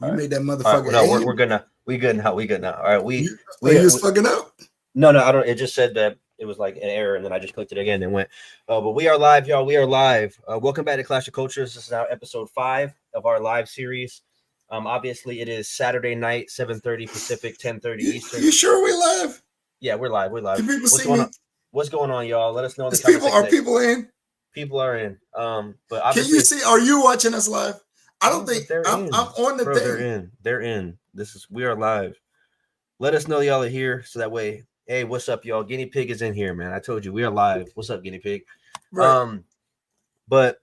You made that All motherfucker. right, no, we're good now. We good now. We good now. All right, we was fucking up. No, I don't. It just said that it was like an error, and then I just clicked it again and went. But we are live, y'all. We are live. Welcome back to Clash of Cultures. This is now episode 5 of our live series. Obviously, it is Saturday night, 7:30 Pacific, 10:30 Eastern. You sure we live? Yeah, we're live. We're live. Can people see me? What's going on, y'all? Let us know in the comment section. Are people in? People are in. But can you see? Are you watching us live? I don't think I'm on the thing. They're in. We are live. Let us know y'all are here, so that way. Hey, what's up, y'all? Guinea Pig is in here, man. I told you we are live. What's up, Guinea Pig? Right. But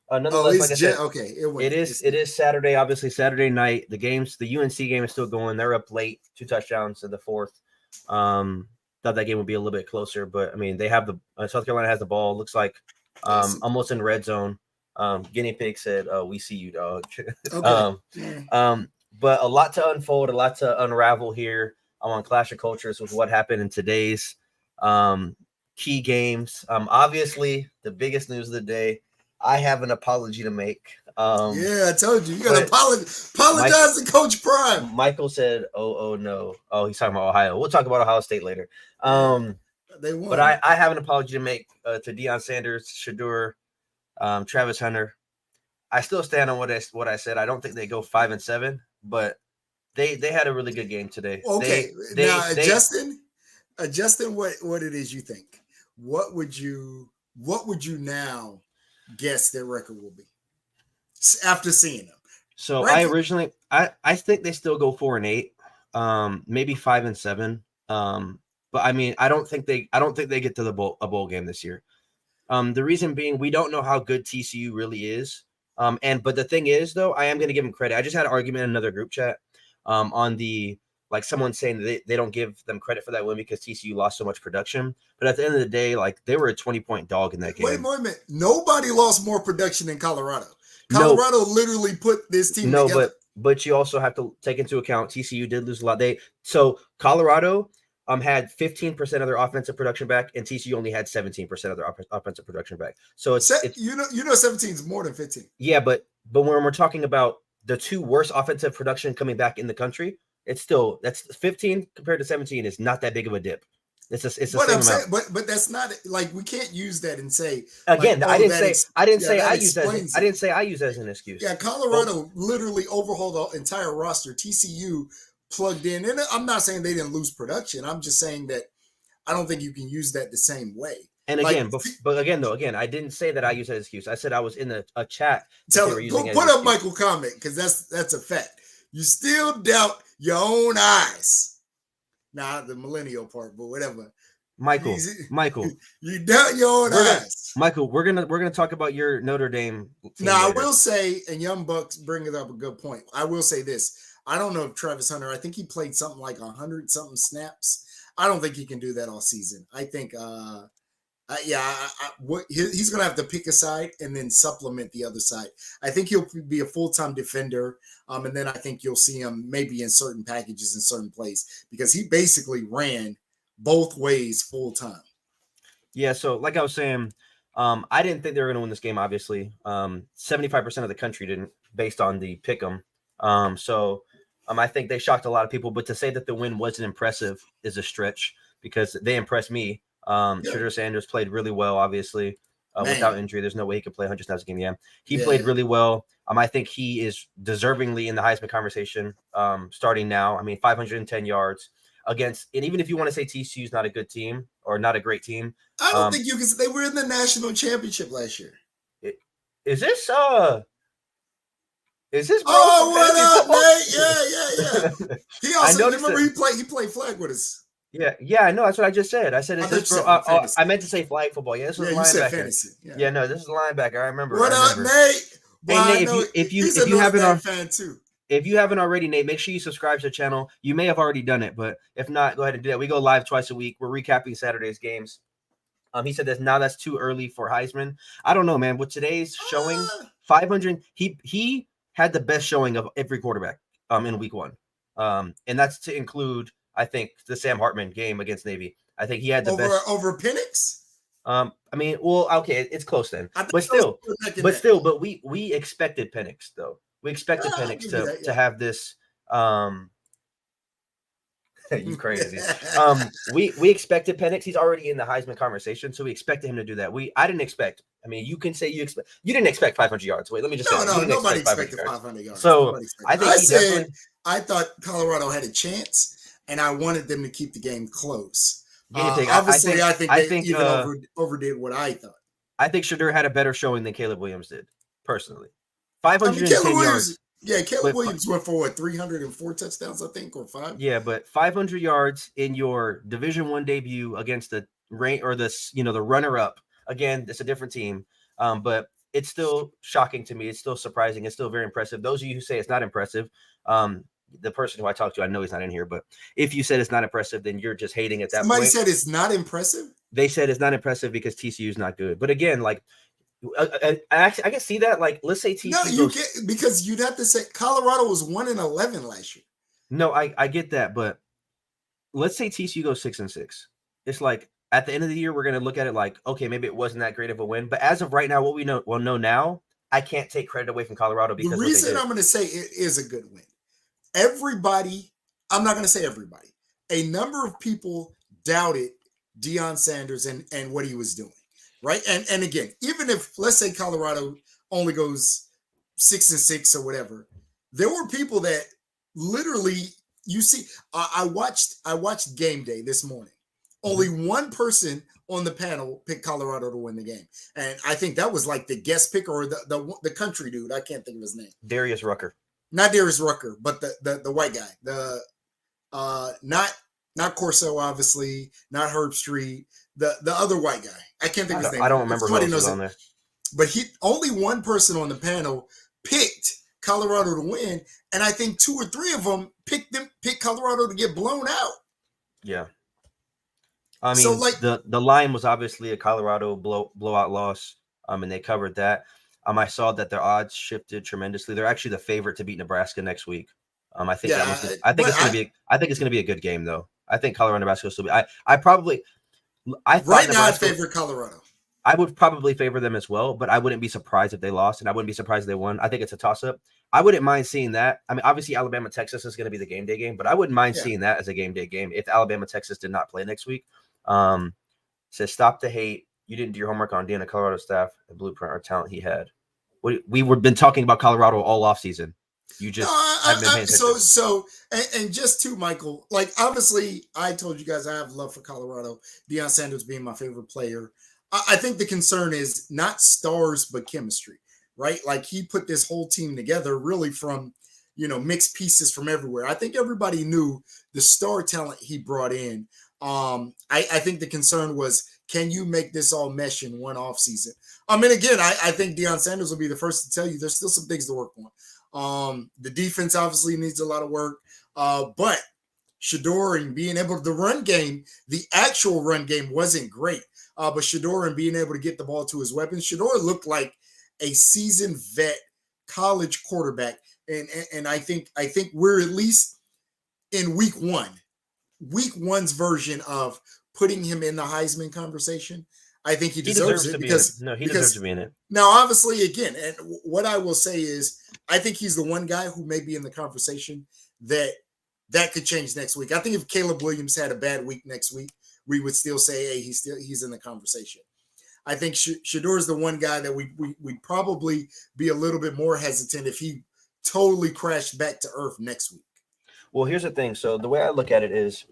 nonetheless, like I said, okay. It is Saturday. Obviously, Saturday night. The UNC game is still going. They're up late, 2 touchdowns in the fourth. Thought that game would be a little bit closer, but I mean, they have the South Carolina has the ball. Looks like almost in red zone. Guinea Pig said, "Oh, we see you, dog." Okay. But a lot to unfold, a lot to unravel here on Clash of Cultures with what happened in today's key games. Obviously, the biggest news of the day. I have an apology to make. I told you. You got to apologize to Coach Prime. Michael said, "Oh no." Oh, he's talking about Ohio. We'll talk about Ohio State later. They won. But I have an apology to make to Deion Sanders, Shedeur, Travis Hunter. I still stand on what I said. I don't think they go 5-7, but they had a really good game today. Okay, Justin, what it is you think? What would you now guess their record will be after seeing them? So I think they still go 4-8, maybe 5-7. But I mean, I don't think they get to a bowl game this year. The reason being, we don't know how good TCU really is. But the thing is, though, I am going to give them credit. I just had an argument in another group chat on the someone saying that they don't give them credit for that win because TCU lost so much production. But at the end of the day, they were a 20-point dog in that game. Wait a minute. Nobody lost more production than Colorado. Colorado literally put this team together. But you also have to take into account TCU did lose a lot. So Colorado had 15% of their offensive production back, and TCU only had 17% of their offensive production back. So it's 17 is more than 15. Yeah, but when we're talking about the 2 worst offensive production coming back in the country, that's 15 compared to 17 is not that big of a dip. It's the same amount. But that's not we can't use that and say again. I didn't say I use that as an excuse. Yeah, Colorado literally overhauled the entire roster. TCU plugged in, and I'm not saying they didn't lose production. I'm just saying that I don't think you can use that the same way. And again, again, I didn't say that I used that as excuse. I said I was in a chat. Put up Michael comment because that's a fact. You still doubt your own eyes. Not the millennial part, but whatever. Michael, you doubt your own eyes. Michael, we're gonna talk about your Notre Dame. Now I will say, and Young Bucks bringing up a good point. I will say this. I don't know if Travis Hunter. I think he played something like 100-something snaps. I don't think he can do that all season. I think, he's going to have to pick a side and then supplement the other side. I think he'll be a full-time defender, and then I think you'll see him maybe in certain packages in certain plays because he basically ran both ways full-time. Yeah, so like I was saying, I didn't think they were going to win this game, obviously. 75% of the country didn't, based on the pick 'em. I think they shocked a lot of people, but to say that the win wasn't impressive is a stretch because they impressed me. Shedeur Sanders played really well, obviously, without injury. There's no way he could play 100 snaps a game. Yeah, he played really well. I think he is deservingly in the Heisman conversation starting now. I mean, 510 yards against, and even if you want to say TCU is not a good team or not a great team, I don't think you can. They were in the national championship last year. Is this bro? Oh, what up, Nate? Yeah. He also remember he played flag with us. Yeah, I know. That's what I just said. I said, "Is this bro?" I meant to say flag football. Yeah, this was a linebacker. No, this is a linebacker. I remember. What up, Nate? Hey, Nate, if you haven't already, Nate, make sure you subscribe to the channel. You may have already done it, but if not, go ahead and do that. We go live twice a week. We're recapping Saturday's games. He said that's too early for Heisman. I don't know, man. With today's showing, 500, he had the best showing of every quarterback in week 1. And that's to include, I think, the Sam Hartman game against Navy. I think he had the best over Penix. I mean, well, okay, it's close then, but we expected Penix though. We expected I'll Penix give you to that. have this. You crazy. Yeah. We expected Penix. He's already in the Heisman conversation, so we expected him to do that. I didn't expect. I mean, you can say you didn't expect 500 yards. Wait, let me just say No, that. You no, didn't nobody expect 500 expected yards. 500 yards. So Nobody expected. I think I he said definitely. I thought Colorado had a chance, and I wanted them to keep the game close. Guinea pig. Obviously, I think I they think even overdid what I thought. I think Shadur had a better showing than Caleb Williams did, personally. I mean, Caleb 510 Williams. yards. Yeah, Caleb But Williams went for 304 touchdowns, I think, or 5. yeah, but 500 yards in your Division One debut against the the runner up. Again, it's a different team, but it's still shocking to me. It's still surprising. It's still very impressive. Those of you who say it's not impressive, the person who I talked to, I know he's not in here, but if you said it's not impressive, then you're just hating at that Somebody point. said it's not impressive. They said it's not impressive because TCU is not good. But again, like I can see that. Like, let's say TCU No, you get because you'd have to say Colorado was 1-11 last year. No, I get that, but let's say TCU goes 6-6. It's like at the end of the year, we're gonna look at it like, okay, maybe it wasn't that great of a win. But as of right now, what we know now, I can't take credit away from Colorado The because what they reason did. I'm going to say it is a good win. Everybody, I'm not going to say everybody. A number of people doubted Deion Sanders and what he was doing, right? And again, even if let's say Colorado only goes 6-6 or whatever, there were people that literally you see. I watched Game Day this morning. Only one person on the panel picked Colorado to win the game, and I think that was like the guest picker or the country dude. I can't think of his name. Darius Rucker. Not Darius Rucker, but the white guy. The not Corso, obviously, not Herb Street, the other white guy. I can't think of his name. I don't remember who else was on there. But only one person on the panel picked Colorado to win, and I think 2 or 3 of them picked Colorado to get blown out. Yeah. I mean, So, like, the line was obviously a Colorado blowout loss, and they covered that. I saw that their odds shifted tremendously. They're actually the favorite to beat Nebraska next week. I think I think it's gonna be a good game though. I think Colorado Nebraska will still be. I thought right now Nebraska, I favor Colorado. I would probably favor them as well, but I wouldn't be surprised if they lost, and I wouldn't be surprised if they won. I think it's a toss-up. I wouldn't mind seeing that. I mean, obviously Alabama Texas is going to be the game day game, but I wouldn't mind seeing that as a game day game if Alabama Texas did not play next week. Says stop the hate. You didn't do your homework on Deanna Colorado staff and blueprint or talent he had. We've been talking about Colorado all offseason. You just haven't been paying attention. So just to Michael, like obviously I told you guys I have love for Colorado. Deion Sanders being my favorite player. I think the concern is not stars but chemistry, right? Like he put this whole team together really from mixed pieces from everywhere. I think everybody knew the star talent he brought in. I think the concern was, can you make this all mesh in one off season? I mean, again, I think Deion Sanders will be the first to tell you there's still some things to work on. The defense obviously needs a lot of work, but Shador and being able to the run game, the actual run game wasn't great. But Shador and being able to get the ball to his weapons, Shador looked like a seasoned vet college quarterback, and I think we're at least in week one's version of putting him in the Heisman conversation. I think he deserves it because he deserves to be in it. Now, obviously, again, and what I will say is, I think he's the one guy who may be in the conversation that could change next week. I think if Caleb Williams had a bad week next week, we would still say, hey, he's in the conversation. I think Shador is the one guy that we'd probably be a little bit more hesitant if he totally crashed back to earth next week. Well, here's the thing. So the way I look at it is,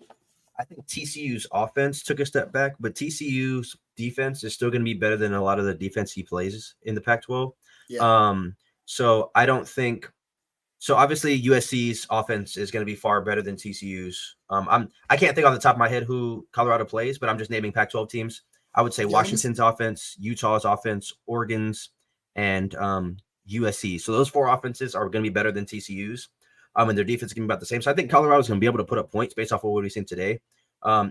I think TCU's offense took a step back, but TCU's defense is still going to be better than a lot of the defense he plays in the Pac-12. Yeah. So I don't think so. Obviously, USC's offense is going to be far better than TCU's. I can't think off the top of my head who Colorado plays, but I'm just naming Pac-12 teams. I would say Washington's offense, Utah's offense, Oregon's, and USC. So those 4 offenses are going to be better than TCU's. And their defense is going to be about the same. So I think Colorado's going to be able to put up points based off of what we've seen today,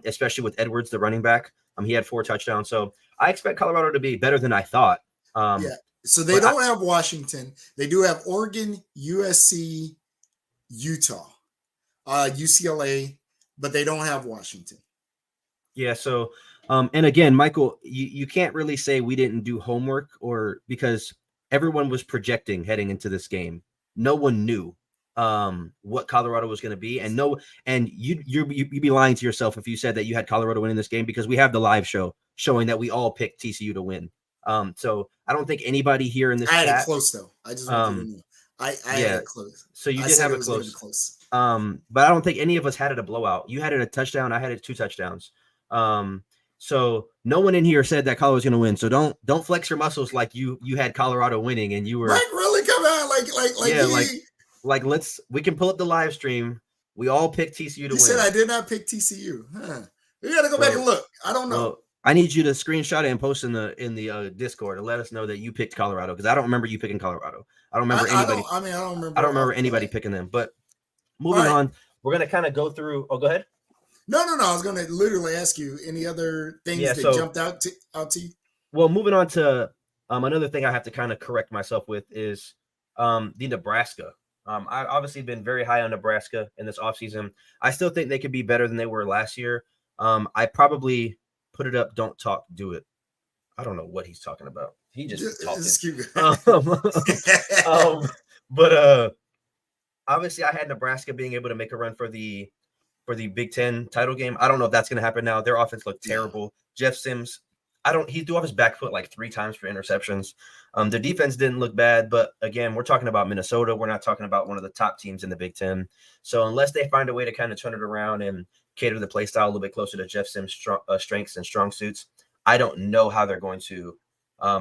especially with Edwards, the running back. He had 4 touchdowns. So I expect Colorado to be better than I thought. Yeah. So they don't have Washington. They do have Oregon, USC, Utah, UCLA, but they don't have Washington. Yeah. So, and again, Michael, you can't really say we didn't do homework because everyone was projecting heading into this game no one knew what Colorado was going to be, and you'd be lying to yourself if you said that you had Colorado winning this game, because we have the live show showing that we all picked TCU to win. So I don't think anybody here in this I had it chat. close though. I just want you to know. I had Yeah. it close. So you I did said have it it was going to be close. close. But I don't think any of us had it a blowout. You had it a touchdown. I had it 2 touchdowns. So no one in here said that Colorado's going to win. So don't flex your muscles like you had Colorado winning and you were Mike really come out like yeah, like we can pull up the live stream. We all picked TCU to win. You said I did not pick TCU. Huh. We got to go back and look. I don't know. Well, I need you to screenshot it and post in the Discord to let us know that you picked Colorado, because I don't remember you picking Colorado. I don't remember anybody. I don't remember. I don't remember anybody picking them. But moving on, we're gonna kind of go through. Oh, go ahead. No. I was gonna literally ask you any other things that jumped out to you. Well, moving on to another thing I have to kind of correct myself with is the Nebraska. I've obviously been very high on Nebraska in this offseason. I still think they could be better than they were last year. I probably put it up. Don't talk, do it. I don't know what he's talking about. He just talking. But obviously, I had Nebraska being able to make a run for the Big Ten title game. I don't know if that's going to happen now. Their offense looked terrible. Jeff Sims, he threw off his back foot like 3 times for interceptions. Their defense didn't look bad, but again, we're talking about Minnesota. We're not talking about one of the top teams in the Big Ten. So unless they find a way to kind of turn it around and cater the play style a little bit closer to Jeff Sims' strengths and strong suits, I don't know how they're going to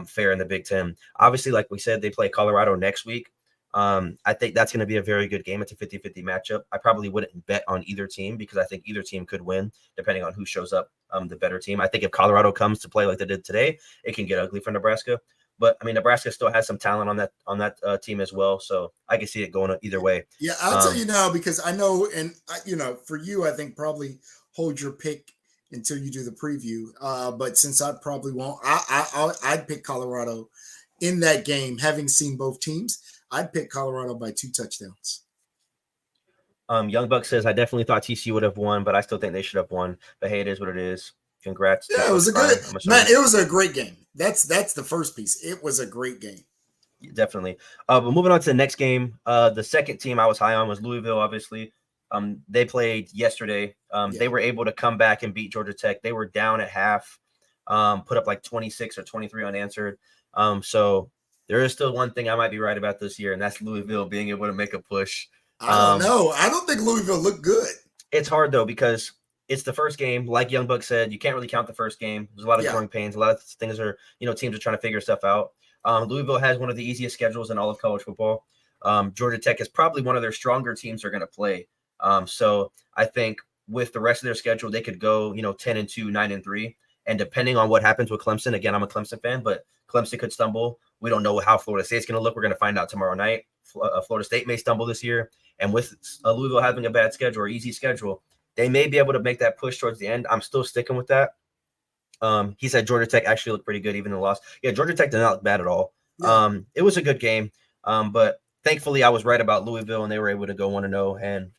fare in the Big Ten. Obviously, like we said, they play Colorado next week. I think that's going to be a very good game. It's a 50-50 matchup. I probably wouldn't bet on either team because I think either team could win depending on who shows up, the better team. I think if Colorado comes to play like they did today, it can get ugly for Nebraska. But I mean, Nebraska still has some talent on that team as well, so I can see it going either way. Yeah, I'll tell you now because I know, and for you, I think probably hold your pick until you do the preview. But since I probably won't, I'd pick Colorado in that game. Having seen both teams, I'd pick Colorado by 2 touchdowns. Young Buck says, I definitely thought TCU would have won, but I still think they should have won. But hey, it is what it is. Congrats. Yeah, it was it was a great game. That's the first piece. It was a great game. Definitely. But moving on to the next game, the second team I was high on was Louisville, obviously. They played yesterday. They were able to come back and beat Georgia Tech. They were down at half, put up like 26 or 23 unanswered. So there is still one thing I might be right about this year, and that's Louisville being able to make a push. I don't know. I don't think Louisville looked good. It's hard, though, because it's the first game. Like Young Buck said, you can't really count the first game. There's a lot of growing pains. A lot of things are, teams are trying to figure stuff out. Louisville has one of the easiest schedules in all of college football. Georgia Tech is probably one of their stronger teams they're going to play. So I think with the rest of their schedule, they could go, 10-2, 9-3. And depending on what happens with Clemson, again, I'm a Clemson fan, but Clemson could stumble. We don't know how Florida State's going to look. We're going to find out tomorrow night. Florida State may stumble this year. And with Louisville having a bad schedule or easy schedule, they may be able to make that push towards the end. I'm still sticking with that. He said Georgia Tech actually looked pretty good, even in the loss. Yeah, Georgia Tech did not look bad at all. Yeah. It was a good game. But thankfully, I was right about Louisville, and they were able to go 1-0, and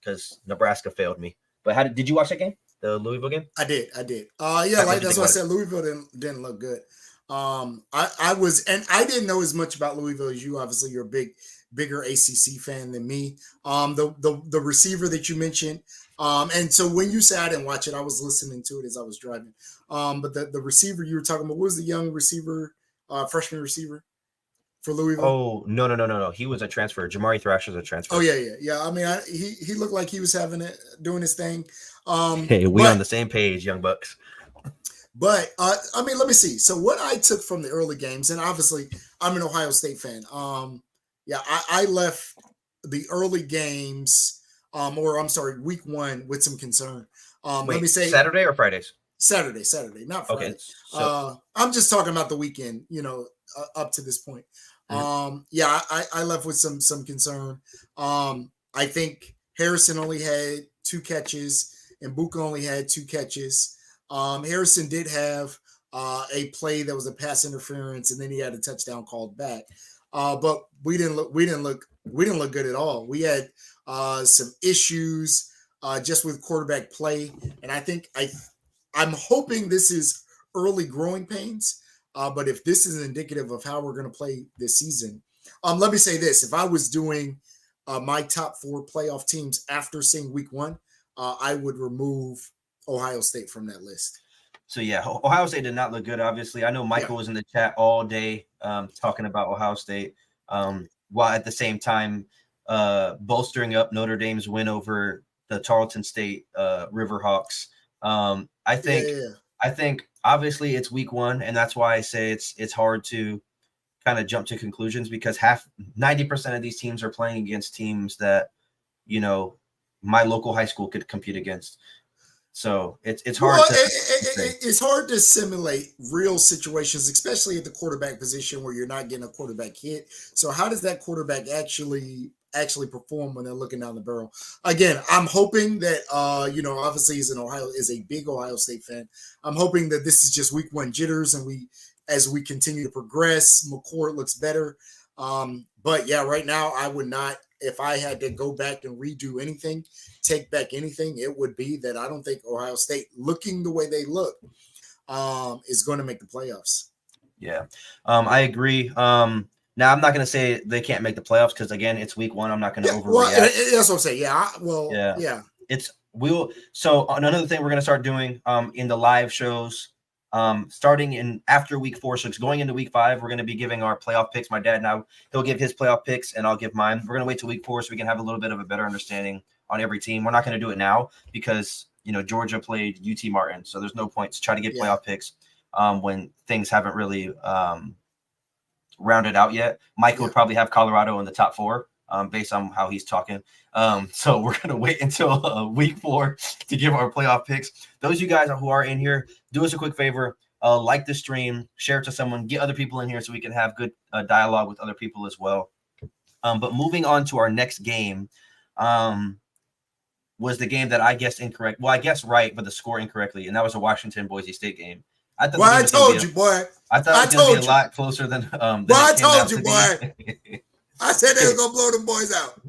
because Nebraska failed me. But did you watch that game, the Louisville game? I did. That's why I said Louisville didn't look good. I was, and I didn't know as much about Louisville as you. Obviously, you're a bigger ACC fan than me. The receiver that you mentioned, and so when you said I didn't watch it, I was listening to it as I was driving. But the receiver you were talking about, what was the young receiver, freshman receiver for Louisville? Oh, no. He was a transfer. Jamari Thrasher's a transfer. Oh yeah. I mean, he looked like he was doing his thing. Hey, we on the same page, Young Bucks. But I mean, let me see. So what I took from the early games, and obviously I'm an Ohio State fan. I left the early games, week 1 with some concern. Let me say Saturday or Fridays? Saturday, not Friday. Okay, so I'm just talking about the weekend, up to this point. Mm-hmm. I left with some concern. I think Harrison only had 2 catches and Buka only had 2 catches. Harrison did have a play that was a pass interference, and then he had a touchdown called back. But we didn't look good at all. We had some issues just with quarterback play, and I think I'm hoping this is early growing pains. But if this is indicative of how we're going to play this season, Let me say this: if I was doing my top 4 playoff teams after seeing Week 1, I would remove Ohio State from that list. So yeah, Ohio State did not look good. Obviously, I know Michael was in the chat all day talking about Ohio State, while at the same time bolstering up Notre Dame's win over the Tarleton State Riverhawks. I think obviously it's Week 1, and that's why I say it's hard to kind of jump to conclusions because 90% of these teams are playing against teams that my local high school could compete against. So it's hard. It's hard to simulate real situations, especially at the quarterback position where you're not getting a quarterback hit. So how does that quarterback actually perform when they're looking down the barrel? Again, I'm hoping that obviously he's a big Ohio State fan. I'm hoping that this is just Week 1 jitters, and as we continue to progress, McCord looks better. But yeah, right now I would not. If I had to go back and redo anything, take back anything, it would be that I don't think Ohio State, looking the way they look, is going to make the playoffs. Yeah, I agree. Now, I'm not going to say they can't make the playoffs because, again, it's Week 1. I'm not going to overreact. Well, that's what I'm saying. Yeah. So another thing we're going to start doing in the live shows, starting in after Week 4, so it's going into Week 5, we're going to be giving our playoff picks. My dad now, he'll give his playoff picks and I'll give mine. We're going to wait till Week 4 so we can have a little bit of a better understanding on every team. We're not going to do it now because Georgia played UT Martin, so there's no point to try to get playoff picks when things haven't really rounded out yet. Mike would probably have Colorado in the top 4 based on how he's talking. So we're going to wait until Week 4 to give our playoff picks. Those of you guys who are in here, do us a quick favor. Like the stream, share it to someone, get other people in here so we can have good dialogue with other people as well. But moving on to our next game was the game that I guessed incorrect. Well, I guessed right, but the score incorrectly, and that was a Washington-Boise State game. I told you, boy. I thought it was going to be a lot closer than I told you, boy. I said they were going to blow them boys out.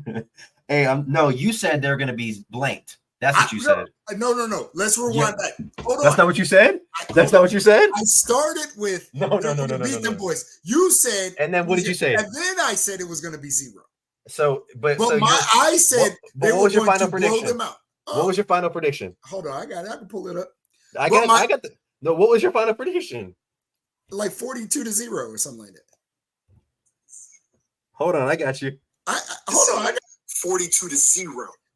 Hey, no, you said they're going to be blanked. That's what you said. No. Let's rewind back. Hold on. That's not what you said? That's not what you said? I started with no. Beat them boys. You said. And then what did you say? And then I said it was going to be 0. So, I said they were going to blow them out. What was your final prediction? Hold on, I got it. I can pull it up. I got the. No, what was your final prediction? Like 42-0 or something like that. Hold on, I got you. Hold on, I got 42-0.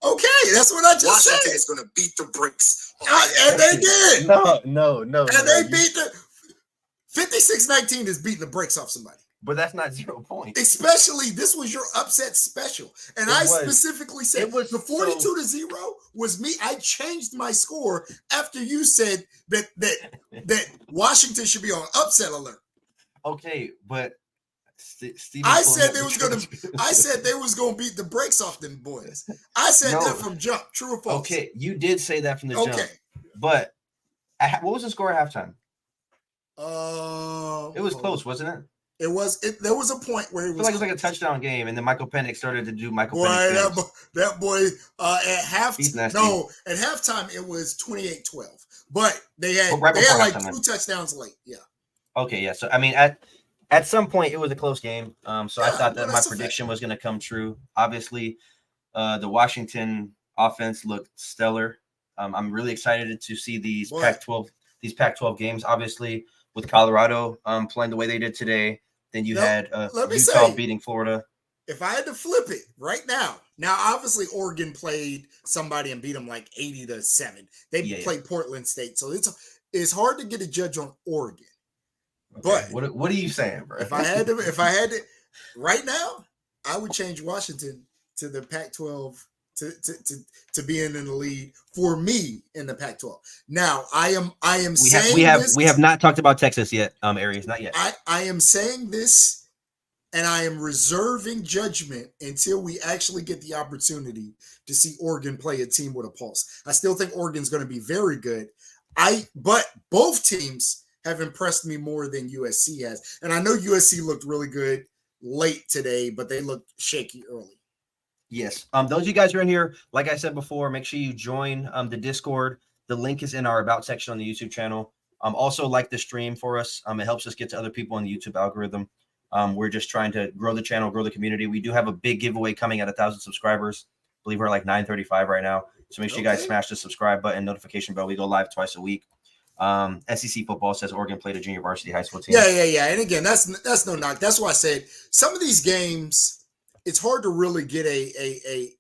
Okay, that's what I just said. Washington is going to beat the Bricks. And they did. No. And they beat the 56-19 is beating the brakes off somebody. But that's not 0 points. Especially, this was your upset special. And I specifically said the 42-0 was me. I changed my score after you said that Washington should be on upset alert. Okay, but I said they was gonna beat the brakes off them boys. I said that from jump. True or false? Okay, you did say that from the jump. But what was the score at halftime? It was close, wasn't it? It was. There was a point where it was like a touchdown game, and then Michael Penix started to do Michael Penix things. That boy at halftime. No, at halftime it was 28-12, but they had like halftime, 2 touchdowns late. Yeah. Okay. Yeah. So I mean, at some point it was a close game. So I thought that my prediction was going to come true. Obviously, the Washington offense looked stellar. I'm really excited to see these Pac-12 games. Obviously, with Colorado playing the way they did today. Then you had Utah beating Florida. If I had to flip it right now, obviously Oregon played somebody and beat them like 80-7. They played Portland State, so it's hard to get a judge on Oregon. Okay. But what are you saying, bro? If I had to, right now, I would change Washington to the Pac-12 to being in the lead for me in the Pac-12. Now, I am saying we have not talked about Texas yet, Aries, not yet. I am saying this, and I am reserving judgment until we actually get the opportunity to see Oregon play a team with a pulse. I still think Oregon's going to be very good. But both teams have impressed me more than USC has. And I know USC looked really good late today, but they looked shaky early. Yes. Those of you guys who are in here, like I said before, make sure you join the Discord. The link is in our About section on the YouTube channel. Also like the stream for us. It helps us get to other people on the YouTube algorithm. We're just trying to grow the channel, grow the community. We do have a big giveaway coming at 1,000 subscribers. I believe we're like 935 right now. So make sure you guys smash the subscribe button, notification bell. We go live twice a week. SEC football says Oregon played a junior varsity high school team. Yeah. And again, that's no knock. That's why I said some of these games, it's hard to really get a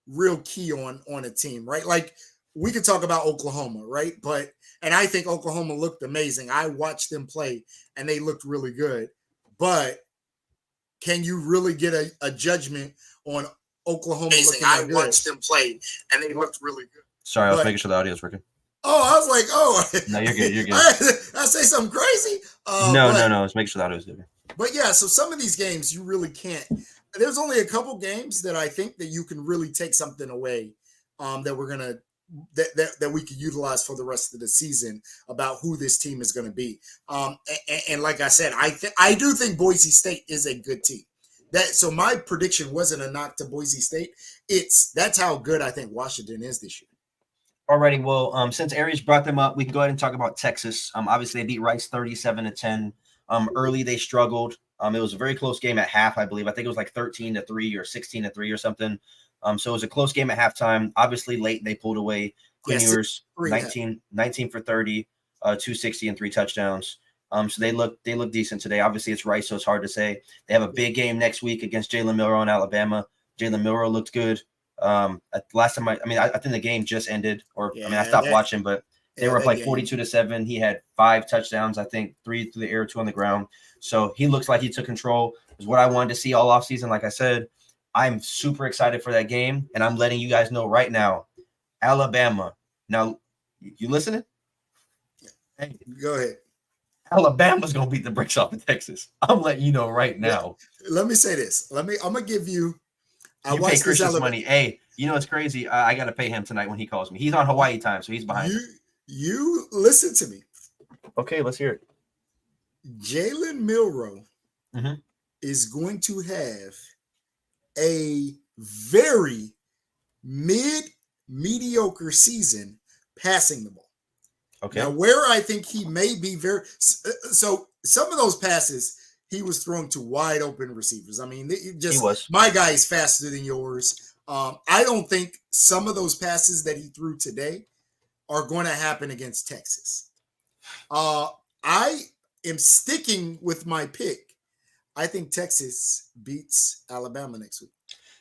real key on a team, right? Like we could talk about Oklahoma, right? And I think Oklahoma looked amazing. I watched them play and they looked really good. But can you really get a judgment on Oklahoma looking I good? Watched them play and they looked really good. Sorry, I was making sure the audio is working. Oh, I was like, oh. No, you're good. You're good. I say something crazy? No. Let's make sure the audio is good. But yeah, so some of these games you really can't. There's only a couple games that I think that you can really take something away that we're going to that we could utilize for the rest of the season about who this team is going to be. And like I said, I do think Boise State is a good team. So my prediction wasn't a knock to Boise State. That's how good I think Washington is this year. Alrighty, well, since Aries brought them up, we can go ahead and talk about Texas. Obviously they beat Rice 37-10. Early they struggled. It was a very close game at half, I believe. I think it was like 13-3 or 16-3 or something. So it was a close game at halftime. Obviously, late they pulled away. Quinn Ewers, 19 for 30, 260 and 3 touchdowns. So they look decent today. Obviously, it's Rice, so it's hard to say. They have a big game next week against Jalen Milroe in Alabama. Jalen Milroe looked good. Last time I think the game just ended, I stopped watching, but they were up like 42-7. He had 5 touchdowns, I think 3 through the air, 2 on the ground. So he looks like he took control. Is what I wanted to see all offseason. Like I said, I'm super excited for that game, and I'm letting you guys know right now, Alabama. Now, you listening? Hey, go ahead. Alabama's gonna beat the brakes off of Texas. I'm letting you know right now. Let me say this. I'm gonna give you. I pay Christian's money. Hey, you know it's crazy. I gotta pay him tonight when he calls me. He's on Hawaii time, so he's behind. You listen to me. Okay, let's hear it. Jalen Milroe is going to have a very mediocre season passing the ball. Okay. Now, where I think he may be so some of those passes he was throwing to wide open receivers. I mean, my guy is faster than yours. I don't think some of those passes that he threw today are going to happen against Texas. I am sticking with my pick. I think Texas beats Alabama next week.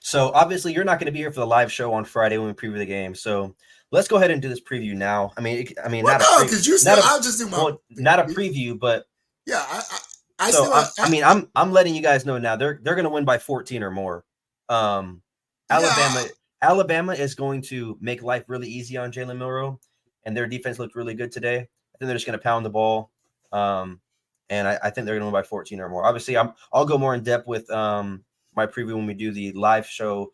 So obviously you're not going to be here for the live show on Friday when we preview the game. So let's go ahead and do this preview now. I'll just do my not a preview, but yeah, I'm letting you guys know now they're going to win by 14 or more. Alabama is going to make life really easy on Jalen Milroe, and their defense looked really good today. I think they're just going to pound the ball. And I think they're going to win by 14 or more. Obviously, I'll go more in depth with my preview when we do the live show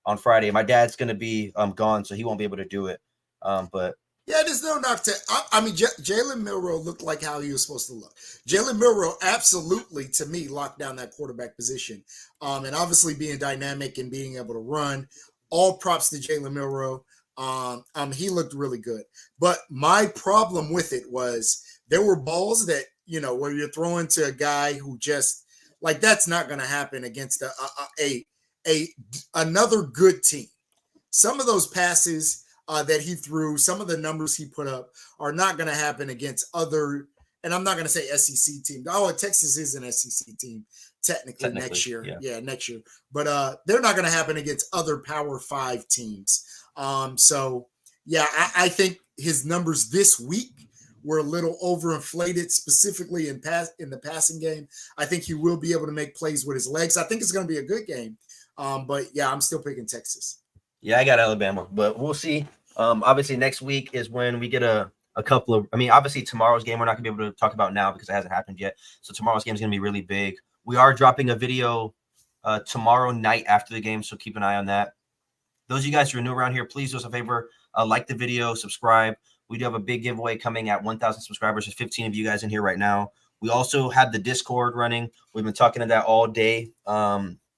on Friday. My dad's going to be gone, so he won't be able to do it. But yeah, there's no knock to. I mean, Jalen Milroe looked like how he was supposed to look. Jalen Milroe absolutely, to me, locked down that quarterback position, and obviously being dynamic and being able to run. All props to Jalen Milroe. He looked really good. But my problem with it was there were balls that, where you're throwing to a guy who just like that's not going to happen against another good team. Some of those passes that he threw, some of the numbers he put up are not going to happen against other. And I'm not going to say SEC team. Oh, Texas is an SEC team technically next year. Yeah, next year. But they're not going to happen against other Power 5 teams. So yeah, I think his numbers this week were a little overinflated, specifically in the passing game. I think he will be able to make plays with his legs. I think it's going to be a good game. But yeah, I'm still picking Texas. Yeah, I got Alabama, but we'll see. Obviously next week is when we get a couple of, obviously tomorrow's game we're not gonna be able to talk about now because it hasn't happened yet. So tomorrow's game is gonna be really big. We are dropping a video tomorrow night after the game, so keep an eye on that. Those of you guys who are new around here, please do us a favor, like the video, subscribe. We do have a big giveaway coming at 1,000 subscribers. There's 15 of you guys in here right now. We also have the Discord running. We've been talking to that all day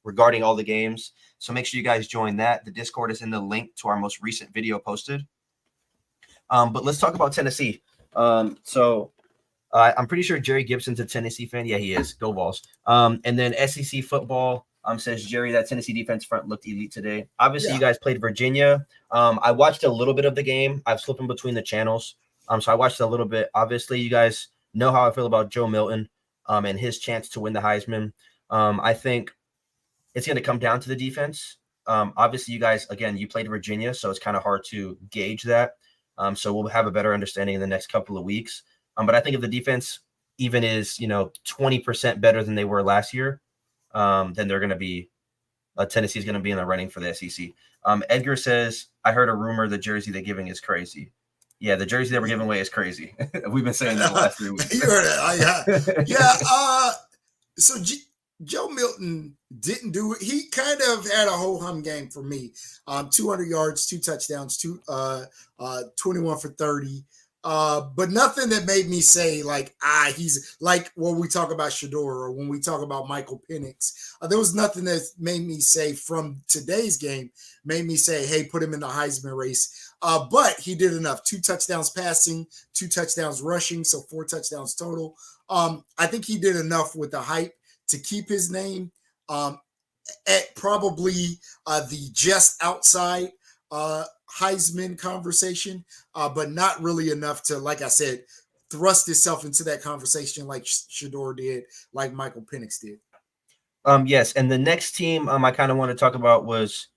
regarding all the games. So make sure you guys join that. The Discord is in the link to our most recent video posted. But let's talk about Tennessee. So I'm pretty sure Jerry Gibson's a Tennessee fan. Yeah, he is. Go Vols. And then SEC football says Jerry that Tennessee defense front looked elite today. Obviously, Yeah. you guys played Virginia. I watched a little bit of the game. I've flipped in between the channels. So I watched a little bit. Obviously, you guys know how I feel about Joe Milton and his chance to win the Heisman. I think it's going to come down to the defense. Obviously, you guys, again, you played Virginia, so it's kind of hard to gauge that. So we'll have a better understanding in the next couple of weeks. But I think if the defense even is, 20% better than they were last year, then they're going to be Tennessee's going to be in the running for the SEC. Edgar says, I heard a rumor the jersey they're giving is crazy. Yeah, the jersey they were giving away is crazy. We've been saying that the last 3 weeks. You heard it. Yeah. So Joe Milton didn't do it. He kind of had a ho-hum game for me. 200 yards, 2 touchdowns, 21 for 30. But nothing that made me say he's like when we talk about Shador or when we talk about Michael Penix. There was nothing that made me say from today's game made me say, hey, put him in the Heisman race. But he did enough. 2 touchdowns passing, 2 touchdowns rushing, so 4 touchdowns total. I think he did enough with the hype to keep his name at probably the just outside Heisman conversation, but not really enough to, like I said, thrust itself into that conversation like Shador did, like Michael Penix did. Yes, and the next team I kind of want to talk about was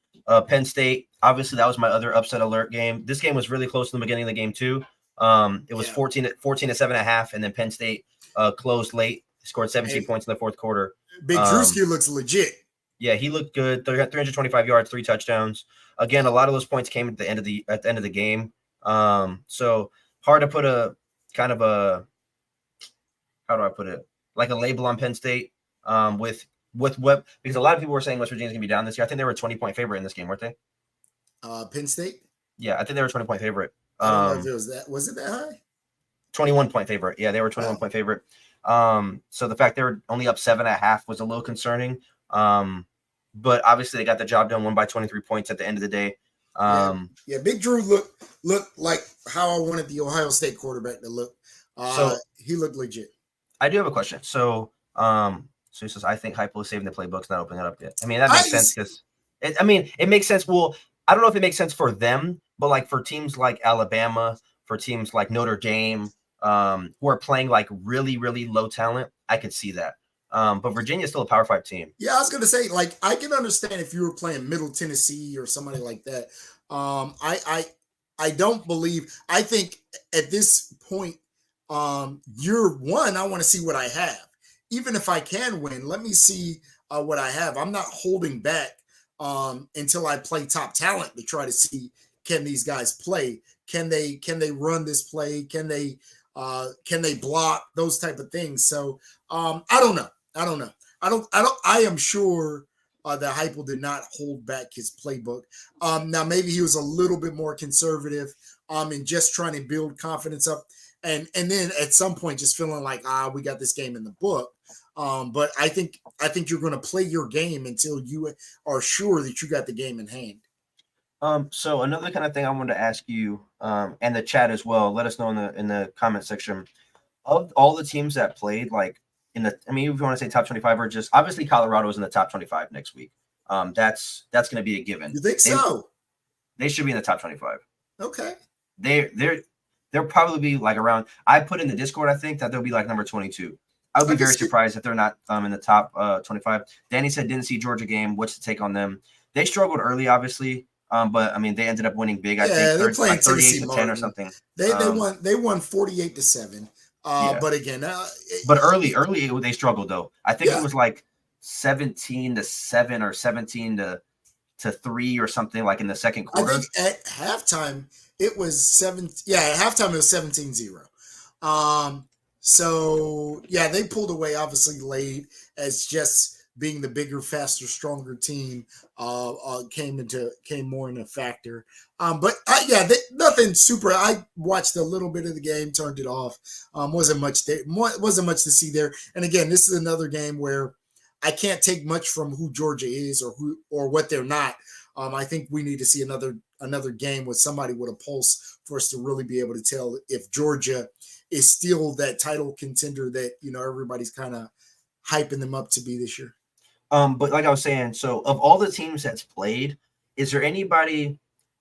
Penn State. Obviously, that was my other upset alert game. This game was really close in the beginning of the game too. It was 14 to 7.5, and then Penn State closed late. Scored 17 points in the fourth quarter. Big Drewski looks legit. Yeah, he looked good. They got 325 yards, 3 touchdowns. Again, a lot of those points came at the end of the game. So hard to put a kind of a, how do I put it, like a label on Penn State with what, because a lot of people were saying West Virginia's gonna be down this year. I think they were a 20-point favorite in this game, weren't they? Penn State. Yeah, I think they were a 20-point favorite. I don't know if it was that. Was it that high? 21-point favorite. Yeah, they were a 21-point favorite. So the fact they were only up 7.5 was a little concerning. But obviously they got the job done, won by 23 points at the end of the day. Yeah, Big Drew looked like how I wanted the Ohio State quarterback to look. So he looked legit. I do have a question. So he says, I think Hypo is saving the playbooks, not opening it up yet. I mean, that makes sense because it makes sense. Well, I don't know if it makes sense for them, but like for teams like Alabama, for teams like Notre Dame, who are playing like really, really low talent, I could see that. But Virginia is still a Power 5 team. Yeah, I was gonna say, like, I can understand if you were playing Middle Tennessee or somebody like that. I don't believe. I think at this point, year one, I want to see what I have. Even if I can win, let me see what I have. I'm not holding back until I play top talent to try to see, can these guys play? Can they run this play? Can they block, those type of things? So I don't know. I am sure that Heupel did not hold back his playbook. Now maybe he was a little bit more conservative in just trying to build confidence up, and then at some point just feeling like we got this game in the book. But I think you're going to play your game until you are sure that you got the game in hand. So another kind of thing I wanted to ask you, and the chat as well. Let us know in the comment section of all the teams that played, like. If you want to say top 25 or just obviously Colorado is in the top 25 next week. That's going to be a given. You think so? They should be in the top 25. Okay. They'll probably be like around. I put in the Discord. I think that they'll be like number 22. I would be very surprised if they're not in the top 25. Danny said didn't see Georgia game. What's the take on them? They struggled early, obviously. But I mean they ended up winning big. I think they're playing 38 to 10 or something. They won 48-7. But again, but early they struggled though. I think it was like 17-7 or 17-3 or something like in the second quarter. I think at halftime it was 7. Yeah, at halftime it was 17-0. So yeah, they pulled away obviously late as just being the bigger, faster, stronger team came more in a factor. But nothing super. I watched a little bit of the game, turned it off. Wasn't much to see there. And again, this is another game where I can't take much from who Georgia is or what they're not. I think we need to see another game with somebody with a pulse for us to really be able to tell if Georgia is still that title contender that everybody's kind of hyping them up to be this year. But like I was saying, so of all the teams that's played, is there anybody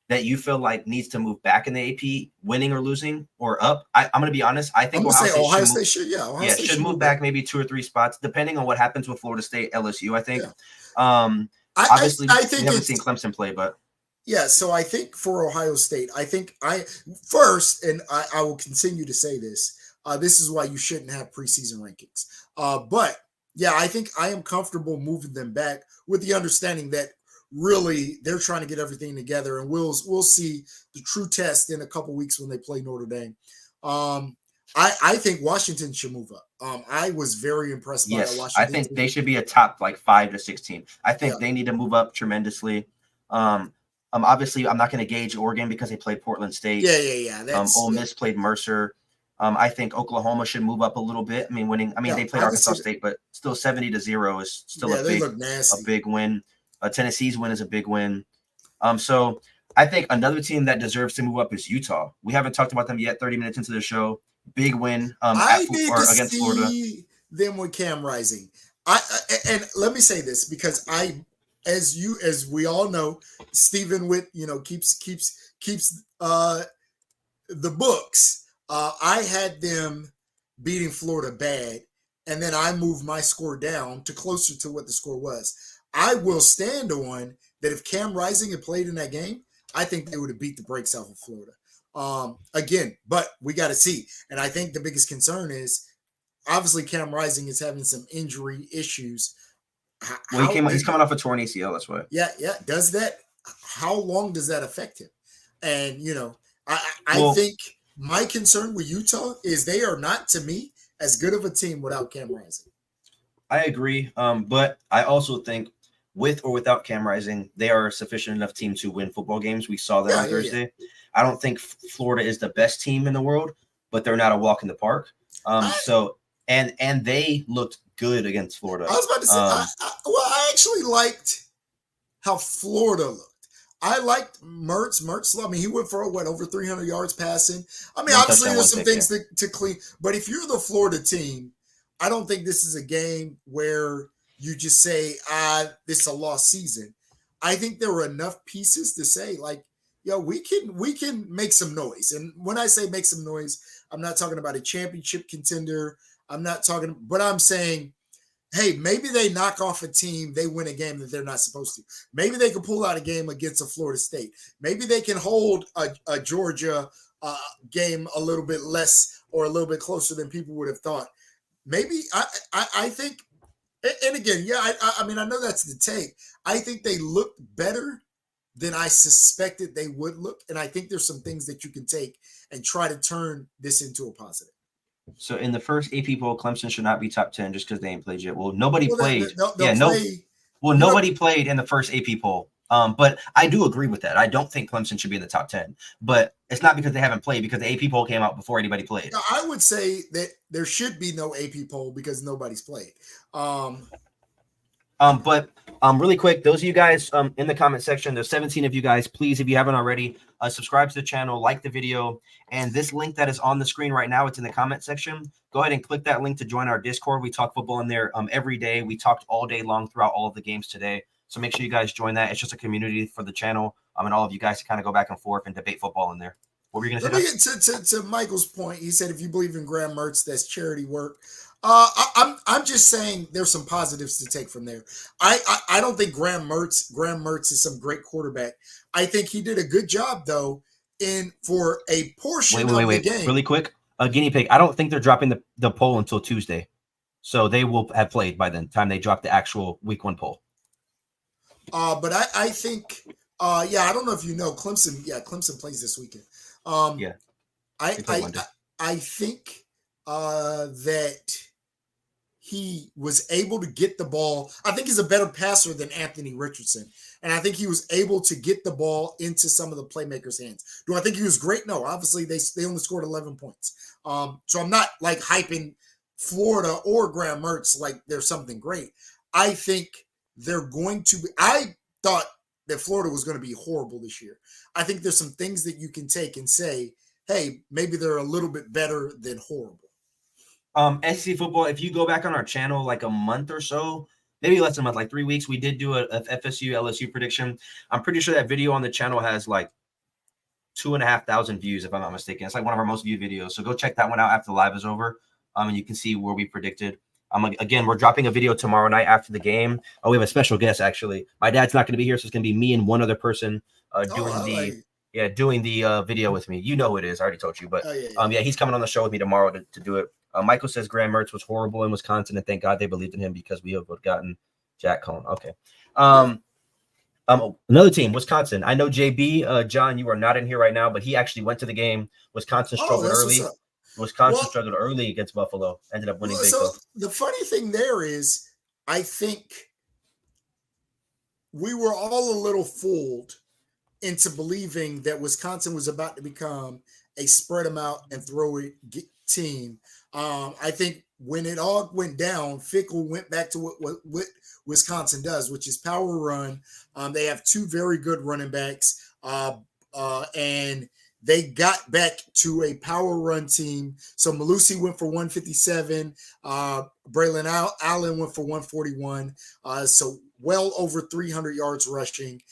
that you feel like needs to move back in the AP, winning or losing or up? I'm going to be honest. I think Ohio State should should move back maybe 2 or 3 spots, depending on what happens with Florida State, LSU. I think. Yeah. Obviously, I think we haven't seen Clemson play, but yeah. So I think for Ohio State, I think first, and I will continue to say this. This is why you shouldn't have preseason rankings. But yeah, I think I am comfortable moving them back with the understanding that really they're trying to get everything together, and we'll see the true test in a couple weeks when they play Notre Dame. I think Washington should move up. I was very impressed by Washington. I think they should be a top like 5 to 16. I think they need to move up tremendously. Obviously, I'm not going to gauge Oregon because they played Portland State. Yeah. Ole Miss played Mercer. I think Oklahoma should move up a little bit. I mean, they played Arkansas State, but still 70-0 is still a big win. Tennessee's win is a big win. So I think another team that deserves to move up is Utah. We haven't talked about them yet. 30 minutes into the show, big win against Florida. Them with Cam Rising. And let me say this because as we all know, Stephen Witt, keeps the books. I had them beating Florida bad, and then I moved my score down to closer to what the score was. I will stand on that if Cam Rising had played in that game, I think they would have beat the brakes off of Florida. Again, but we got to see. And I think the biggest concern is obviously Cam Rising is having some injury issues. He's coming off a torn ACL, that's why. Yeah. Does that? How long does that affect him? And I think my concern with Utah is they are not, to me, as good of a team without Cam Rising. I agree, but I also think with or without Cam Rising, they are a sufficient enough team to win football games. We saw that on Thursday. Yeah. I don't think Florida is the best team in the world, but they're not a walk in the park. And they looked good against Florida. I was about to say, I actually liked how Florida looked. I liked Mertz. I mean, he went for over 300 yards passing. I mean, obviously there's some things to clean, but if you're the Florida team, I don't think this is a game where you just say, this is a lost season. I think there were enough pieces to say, like, we can make some noise. And when I say make some noise, I'm not talking about a championship contender. But I'm saying, hey, maybe they knock off a team, they win a game that they're not supposed to. Maybe they can pull out a game against a Florida State. Maybe they can hold a Georgia game a little bit less or a little bit closer than people would have thought. Maybe I think, and again, I mean, I know that's the take. I think they looked better than I suspected they would look. And I think there's some things that you can take and try to turn this into a positive. So in the first AP poll, Clemson should not be top 10 just because they ain't played yet. Well, nobody played. Nobody played in the first AP poll. But I do agree with that. I don't think Clemson should be in the top 10. But it's not because they haven't played, because the AP poll came out before anybody played. No, I would say that there should be no AP poll because nobody's played. But really quick, those of you guys in the comment section, there's 17 of you guys. Please, if you haven't already, subscribe to the channel, like the video, and this link that is on the screen right now, it's in the comment section. Go ahead and click that link to join our Discord. We talk football in there every day. We talked all day long throughout all of the games today. So make sure you guys join that. It's just a community for the channel, and all of you guys to kind of go back and forth and debate football in there. What were you going to say? To Michael's point, he said if you believe in Graham Mertz, that's charity work. I'm just saying there's some positives to take from there. I don't think Graham Mertz is some great quarterback. I think he did a good job though for a portion of the game. Really quick, guinea pig. I don't think they're dropping the poll until Tuesday, so they will have played by then. Time they drop the actual week 1 poll. But I think I don't know if you know Clemson. Yeah, Clemson plays this weekend. I think that he was able to get the ball. I think he's a better passer than Anthony Richardson. And I think he was able to get the ball into some of the playmakers' hands. Do I think he was great? No, obviously they only scored 11 points. So I'm not like hyping Florida or Graham Mertz like there's something great. I think they're going to be, I thought that Florida was going to be horrible this year. I think there's some things that you can take and say, hey, maybe they're a little bit better than horrible. SEC football, if you go back on our channel like a month or so, maybe less than a month, like 3 weeks, we did do a FSU LSU prediction. I'm pretty sure that video on the channel has like 2,500 views, if I'm not mistaken. It's like one of our most viewed videos. So go check that one out after the live is over. And you can see where we predicted. Again, we're dropping a video tomorrow night after the game. Oh, we have a special guest actually. My dad's not going to be here, so it's going to be me and one other person doing the video with me. You know who it is. I already told you, but he's coming on the show with me tomorrow to do it. Michael says Graham Mertz was horrible in Wisconsin, and thank God they believed in him because we have gotten Jack Cohn. Okay. Another team, Wisconsin. I know JB, John, you are not in here right now, but he actually went to the game. Wisconsin struggled early. Wisconsin struggled early against Buffalo. Ended up winning big. So the funny thing there is, I think we were all a little fooled into believing that Wisconsin was about to become a spread them out and throw it team. I think when it all went down, Fickell went back to what Wisconsin does, which is power run. They have two very good running backs, and they got back to a power run team. So Malusi went for 157. Braylon Allen went for 141. So well over 300 yards rushing.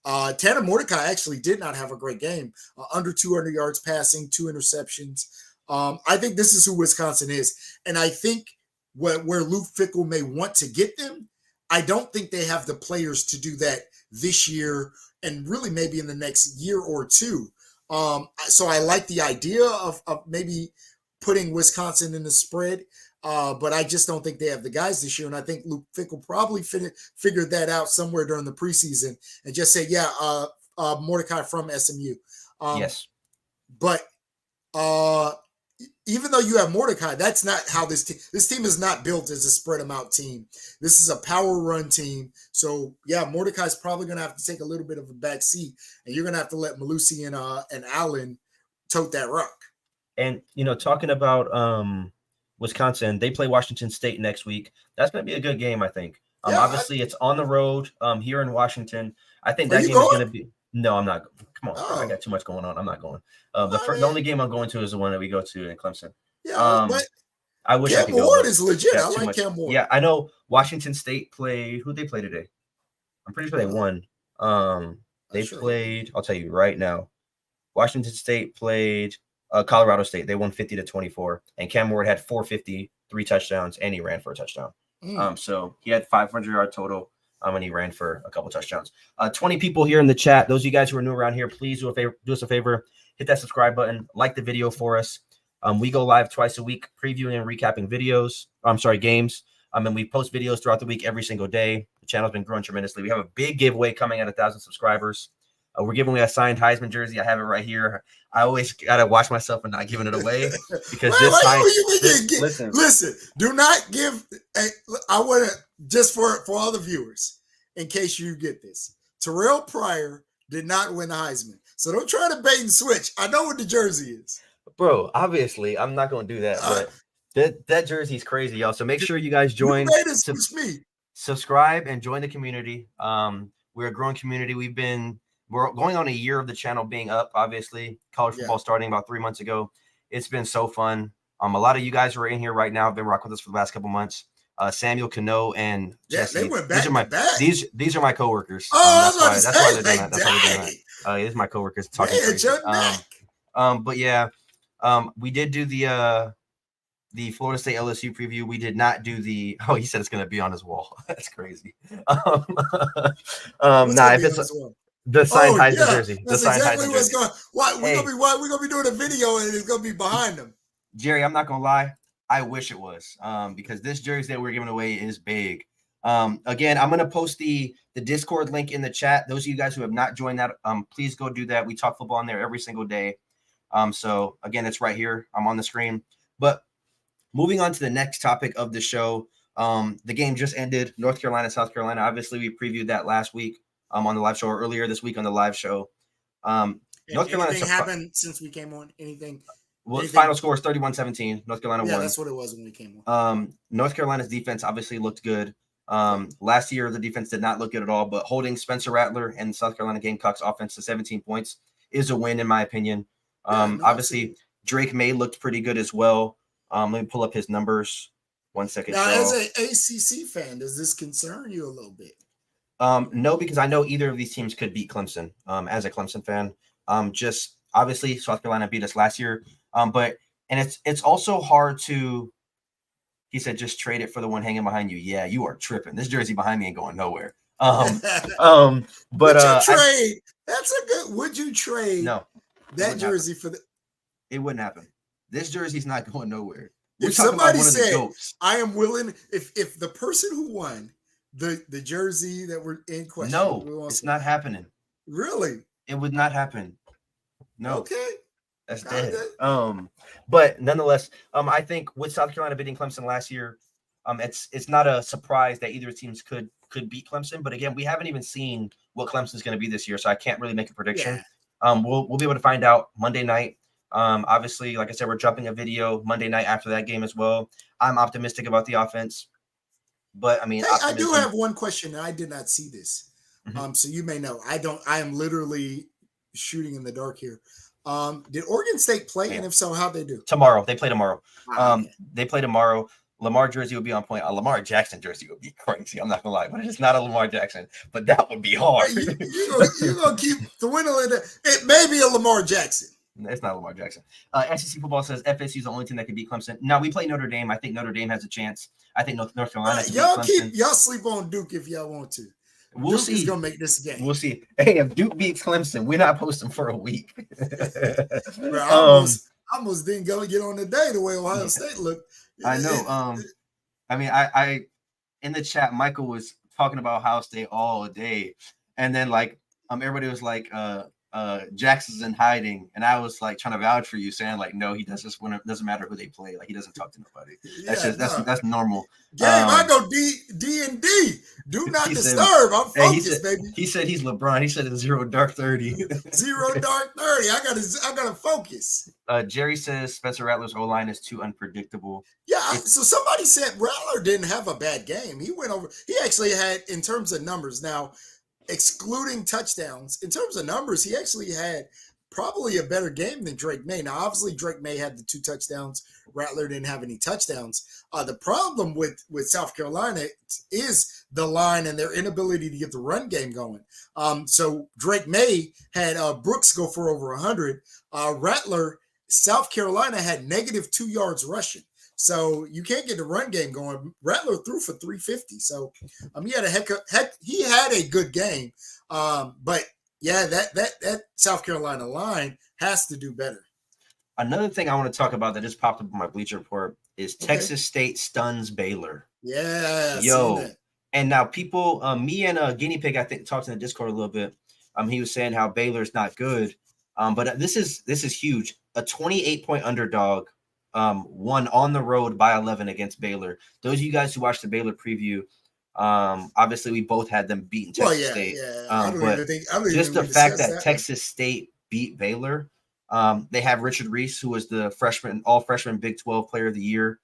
Tanner Mordecai actually did not have a great game. Under 200 yards passing, 2 interceptions. I think this is who Wisconsin is. And I think where Luke Fickell may want to get them, I don't think they have the players to do that this year and really maybe in the next year or two. So I like the idea of maybe putting Wisconsin in the spread, but I just don't think they have the guys this year. And I think Luke Fickell probably figured that out somewhere during the preseason and just say, Mordecai from SMU. Yes. But even though you have Mordecai, that's not how this team is not built as a spread them out team. This is a power run team. So Mordecai's probably going to have to take a little bit of a back seat, and you're going to have to let Malusi and Allen tote that rock. And talking about Wisconsin, they play Washington State next week. That's going to be a good game, I think. Obviously, it's on the road here in Washington. I think that game is going to be. No, I'm not. Come on, I got too much going on. I'm not going. The only game I'm going to is the one that we go to in Clemson. But I wish Cam I could go. Ward is legit. I like Cam Ward. Yeah, I know Washington State play. Who they play today? I'm pretty sure they won. They played. I'll tell you right now. Washington State played Colorado State. They won 50-24, and Cam Ward had 450, 3 touchdowns, and he ran for a touchdown. So he had 500-yard total. And he ran for a couple touchdowns. 20 people here in the chat. Those of you guys who are new around here, please do us a favor. Hit that subscribe button. Like the video for us. We go live twice a week, previewing and recapping games. And we post videos throughout the week every single day. The channel's been growing tremendously. We have a big giveaway coming at 1,000 subscribers. We're giving away a signed Heisman jersey. I have it right here. I always gotta watch myself and not giving it away because listen. Do not give. I want to just for all the viewers, in case you get this. Terrell Pryor did not win the Heisman, so don't try to bait and switch. I know what the jersey is, bro. Obviously, I'm not gonna do that. But that jersey's crazy, y'all. So make sure you guys join. Subscribe and join the community. We're a growing community. We're going on a year of the channel being up, obviously. College football starting about 3 months ago. It's been so fun. A lot of you guys who are in here right now have been rocking with us for the last couple months. Samuel Cano and Jesse. They went back these are my coworkers. That's why they're doing that. That's why they're doing that. These are my coworkers talking crazy. But we did do the Florida State LSU preview. We did not do he said it's gonna be on his wall. That's crazy. If it's the signed Heisman jersey. That's exactly what's going. We're gonna be doing a video and it's gonna be behind them. Jerry, I'm not gonna lie. I wish it was because this jersey that we're giving away is big. Again, I'm gonna post the Discord link in the chat. Those of you guys who have not joined that, please go do that. We talk football on there every single day. So again, it's right here. I'm on the screen. But moving on to the next topic of the show, the game just ended. North Carolina, South Carolina. Obviously, we previewed that last week. On the live show, or earlier this week on the live show. North Carolina. Anything happened since we came on? Anything? Final score is 31-17. North Carolina won. Yeah, that's what it was when we came on. North Carolina's defense obviously looked good. Last year, the defense did not look good at all, but holding Spencer Rattler and South Carolina Gamecocks offense to 17 points is a win, in my opinion. Obviously, Drake May looked pretty good as well. Let me pull up his numbers. 1 second. Now, as an ACC fan, does this concern you a little bit? No, because I know either of these teams could beat Clemson. As a Clemson fan, just obviously South Carolina beat us last year. But it's also hard to. He said, "Just trade it for the one hanging behind you." Yeah, you are tripping. This jersey behind me ain't going nowhere. But would you trade? That's a good. Would you trade? No, that jersey for the. It wouldn't happen. This jersey's not going nowhere. If somebody said, "I am willing," if the person who won the jersey that were in question, no, it's not happening. Really, it would not happen. No. Okay. That's dead. But nonetheless, I think with South Carolina beating Clemson last year, it's not a surprise that either teams could beat Clemson. But again, we haven't even seen what Clemson's going to be this year, so I can't really make a prediction. Yeah. We'll be able to find out Monday night. Obviously, like I said, we're dropping a video Monday night after that game as well. I'm optimistic about the offense, but I mean, I do have one question, and I did not see this. So you may know. I am literally shooting in the dark here. Did Oregon State play? And if so, how'd they do? Tomorrow. They play tomorrow. They play tomorrow. Lamar jersey would be on point. A Lamar Jackson jersey would be crazy. I'm not going to lie, but it's not a Lamar Jackson. But that would be hard. You're going to keep the winner in there. It may be a Lamar Jackson. It's not Lamar Jackson. SEC football says FSU is the only team that can beat Clemson. Now, we play Notre Dame. I think Notre Dame has a chance. I think North Carolina can beat Clemson. Y'all sleep on Duke if y'all want to. We'll Duke see. is gonna make this game. We'll see. Hey, if Duke beats Clemson, we're not posting for a week. Bro, I almost didn't go get on the day the way Ohio State looked. I know. I mean, I in the chat, Michael was talking about Ohio State all day, and then everybody was like, Jackson's in hiding, and I was like trying to vouch for you, saying like, no, he does this when it doesn't matter who they play. Like, he doesn't talk to nobody. That's normal. I go D&D. Do not disturb. I'm focused, baby. He said he's LeBron. He said it's 0 dark 30. 0 dark 30. I gotta focus. Jerry says Spencer Rattler's O-line is too unpredictable. Yeah, so somebody said Rattler didn't have a bad game. He went over. He actually had, in terms of numbers now, excluding touchdowns, in terms of numbers, he actually had probably a better game than Drake May. Now, obviously, Drake May had the 2 touchdowns. Rattler didn't have any touchdowns. The problem with South Carolina is the line and their inability to get the run game going. So Drake May had Brooks go for over 100. Rattler, South Carolina had -2 yards rushing. So you can't get the run game going. Rattler threw for 350. So he had he had a good game. But yeah, that South Carolina line has to do better. Another thing I want to talk about that just popped up on my Bleacher Report is Texas State stuns Baylor. Yeah. Yo. And now people, me and Guinea Pig, I think, talked in the Discord a little bit. He was saying how Baylor's not good. But this is huge. A 28-point underdog won on the road by 11 against Baylor. Those of you guys who watched the Baylor preview, obviously we both had them beating Texas State. But just the fact that Texas State beat Baylor, they have Richard Reese, who was the all-freshman Big 12 Player of the Year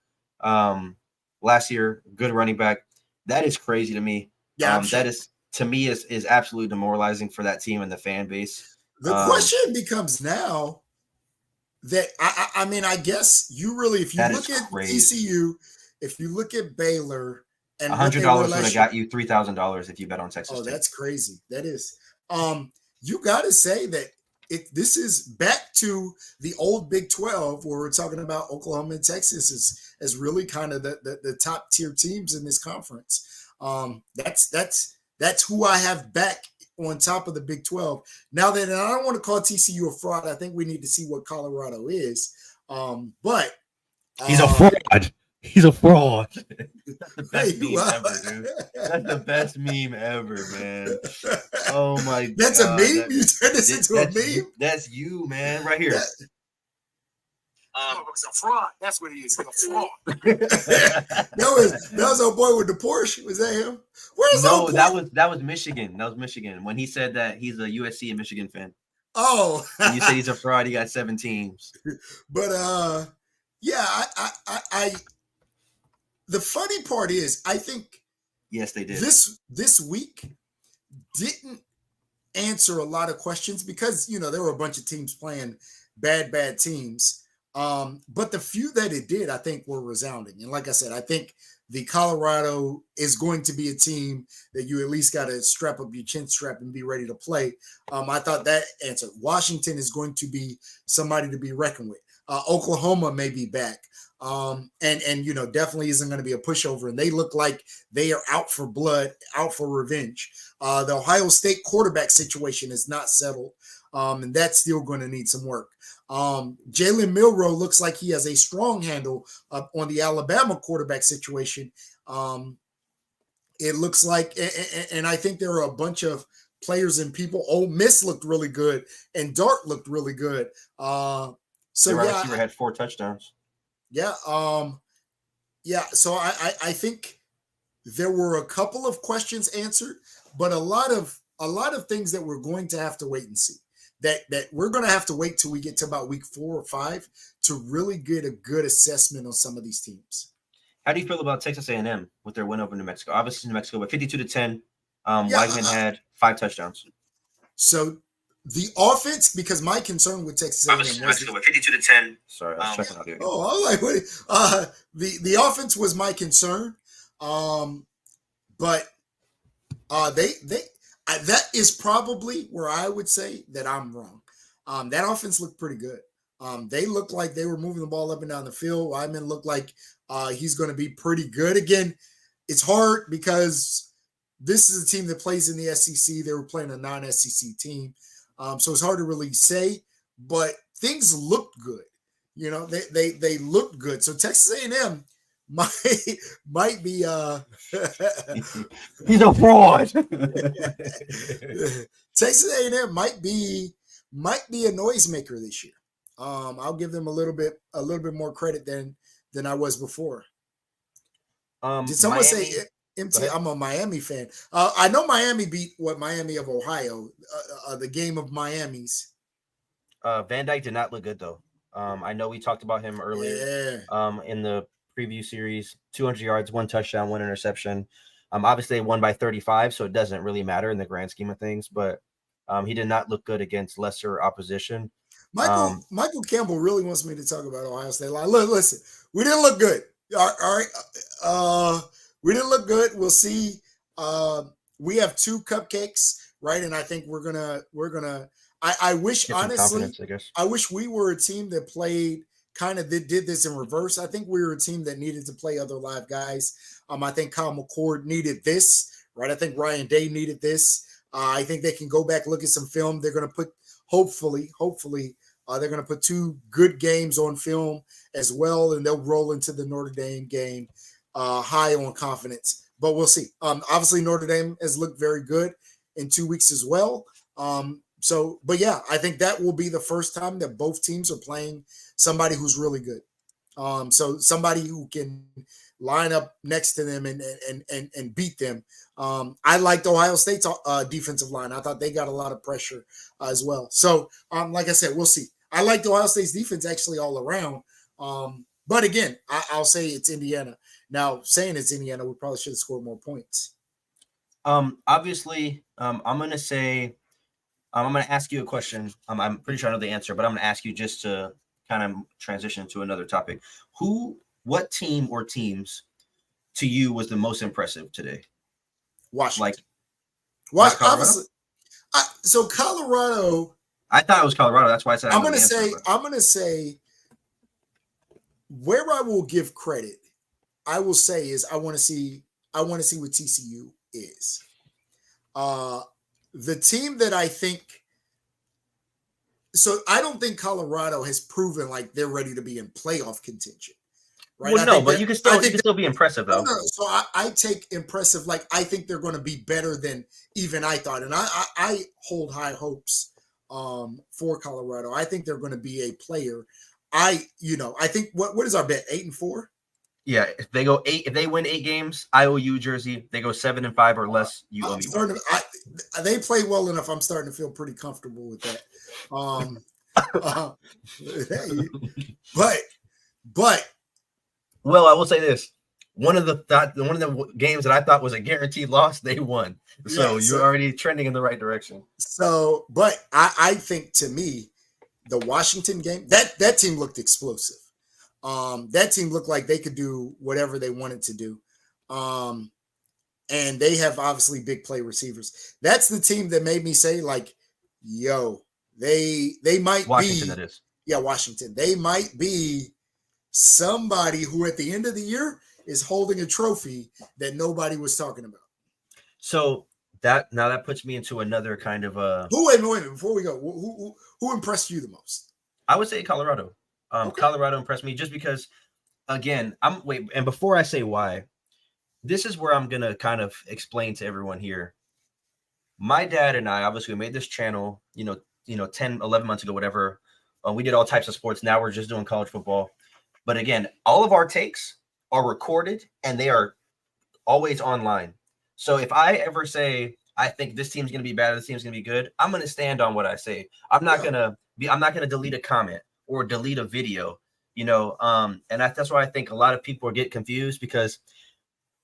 last year. Good running back. That is crazy to me. Yeah, that is, to me, is absolutely demoralizing for that team and the fan base. The question becomes now that I mean, I guess you really, if you look at ECU, if you look at Baylor, and $100 would have got you $3,000 if you bet on Texas State. That's crazy. That is. You got to say that this is back to the old Big 12, where we're talking about Oklahoma and Texas as really kind of the top tier teams in this conference. That's who I have back on top of the Big 12. Now that, and I don't want to call TCU a fraud. I think we need to see what Colorado is. But he's a fraud. He's a fraud. That's the best meme ever, dude. That's the best meme ever, man. Oh my god. That's a meme? You turned this into a meme? That's you, man, right here. It's a fraud. That's what he is. He's a fraud. that was our boy with the Porsche. Was that him? No, that was Michigan. That was Michigan. When he said that he's a USC and Michigan fan. Oh. When you say he's a fraud, he got 7 teams. But yeah, I the funny part is, I think Yes, they did. This week didn't answer a lot of questions because there were a bunch of teams playing bad teams. But the few that it did, I think, were resounding. And like I said, I think the Colorado is going to be a team that you at least got to strap up your chin strap and be ready to play. I thought that answered. Washington is going to be somebody to be reckoned with. Oklahoma may be back. And definitely isn't going to be a pushover. And they look like they are out for blood, out for revenge. The Ohio State quarterback situation is not settled. And that's still going to need some work. Jalen Milroe looks like he has a strong handle on the Alabama quarterback situation. It looks like, and I think there are a bunch of players and people. Ole Miss looked really good, and Dart looked really good. So the receiver had 4 touchdowns. Yeah. So I think there were a couple of questions answered, but a lot of things that we're going to have to wait and see. That we're going to have to wait till we get to about week 4 or 5 to really get a good assessment on some of these teams. How do you feel about Texas A&M with their win over New Mexico? Obviously, New Mexico, but 52-10. Weigman had 5 touchdowns. So the offense, because my concern with Texas A&M was 52-10. Sorry, I was checking audio. Oh, I was like, what? The offense was my concern, but that is probably where I would say that I'm wrong. That offense looked pretty good. They looked like they were moving the ball up and down the field. Wyman looked like he's going to be pretty good. Again, it's hard because this is a team that plays in the SEC. They were playing a non-SEC team. So it's hard to really say, but things looked good. They looked good. So Texas A&M might be he's a fraud. Texas A&M might be a noisemaker this year. I'll give them a little bit more credit than I was before. Did someone Miami? say MT? I'm a Miami fan. I know Miami beat Miami of Ohio, the game of Miami's. Van Dyke did not look good though. I know we talked about him earlier. Yeah. In the preview series, 200 yards, 1 touchdown, 1 interception. Obviously they won by 35, so it doesn't really matter in the grand scheme of things. But he did not look good against lesser opposition. Michael Campbell really wants me to talk about Ohio State. Like, look, listen, we didn't look good. All right. We didn't look good. We'll see. We have 2 cupcakes, right? And I think we're gonna. I wish, honestly, I wish we were a team that played kind of did this in reverse. I think we were a team that needed to play other live guys. I think Kyle McCord needed this, right? I think Ryan Day needed this. I think they can go back, look at some film. They're going to put, hopefully, they're going to put 2 good games on film as well, and they'll roll into the Notre Dame game high on confidence. But we'll see. Obviously, Notre Dame has looked very good in 2 weeks as well. But yeah, I think that will be the first time that both teams are playing somebody who's really good. So somebody who can line up next to them and beat them. I liked Ohio State's defensive line. I thought they got a lot of pressure as well. So, like I said, we'll see. I liked Ohio State's defense actually all around. But again, I'll say it's Indiana. Now, saying it's Indiana, we probably should have scored more points. Obviously, I'm going to say, I'm going to ask you a question. I'm pretty sure I know the answer, but I'm going to ask you just to kind of transition to another topic. What team or teams to you was the most impressive today? Washington. Colorado? Obviously. So Colorado. I thought it was Colorado. That's why I said I'm going to say where I will give credit. I will say is I want to see what TCU is. The team that I think. So I don't think Colorado has proven like they're ready to be in playoff contention. Right? Well, no, but you can still be impressive though. No. So I take impressive. Like I think they're going to be better than even I thought, and I hold high hopes for Colorado. I think they're going to be a player. I think what is our bet? 8-4. Yeah, if they win 8 games, I owe you jersey. If they go 7-5 or less, you owe me one. They play well enough. I'm starting to feel pretty comfortable with that. But well, I will say this: one of the games that I thought was a guaranteed loss, they won. So you're already trending in the right direction. So, but I think to me, the Washington game, that team looked explosive. That team looked like they could do whatever they wanted to do. And they have obviously big play receivers. That's the team that made me say, like, yo, they might Washington, be. That is. Yeah, Washington. They might be somebody who at the end of the year is holding a trophy that nobody was talking about. So that puts me into another kind of Wait a minute, before we go, who impressed you the most? I would say Colorado. Okay. Colorado impressed me just because, again, and before I say why, this is where I'm gonna kind of explain to everyone here. My dad and I obviously made this channel, 10, 11 months ago, whatever. We did all types of sports. Now we're just doing college football. But again, all of our takes are recorded and they are always online. So if I ever say I think this team's going to be bad, this team's going to be good, I'm going to stand on what I say. I'm not going to delete a comment or delete a video, and that's why I think a lot of people get confused, because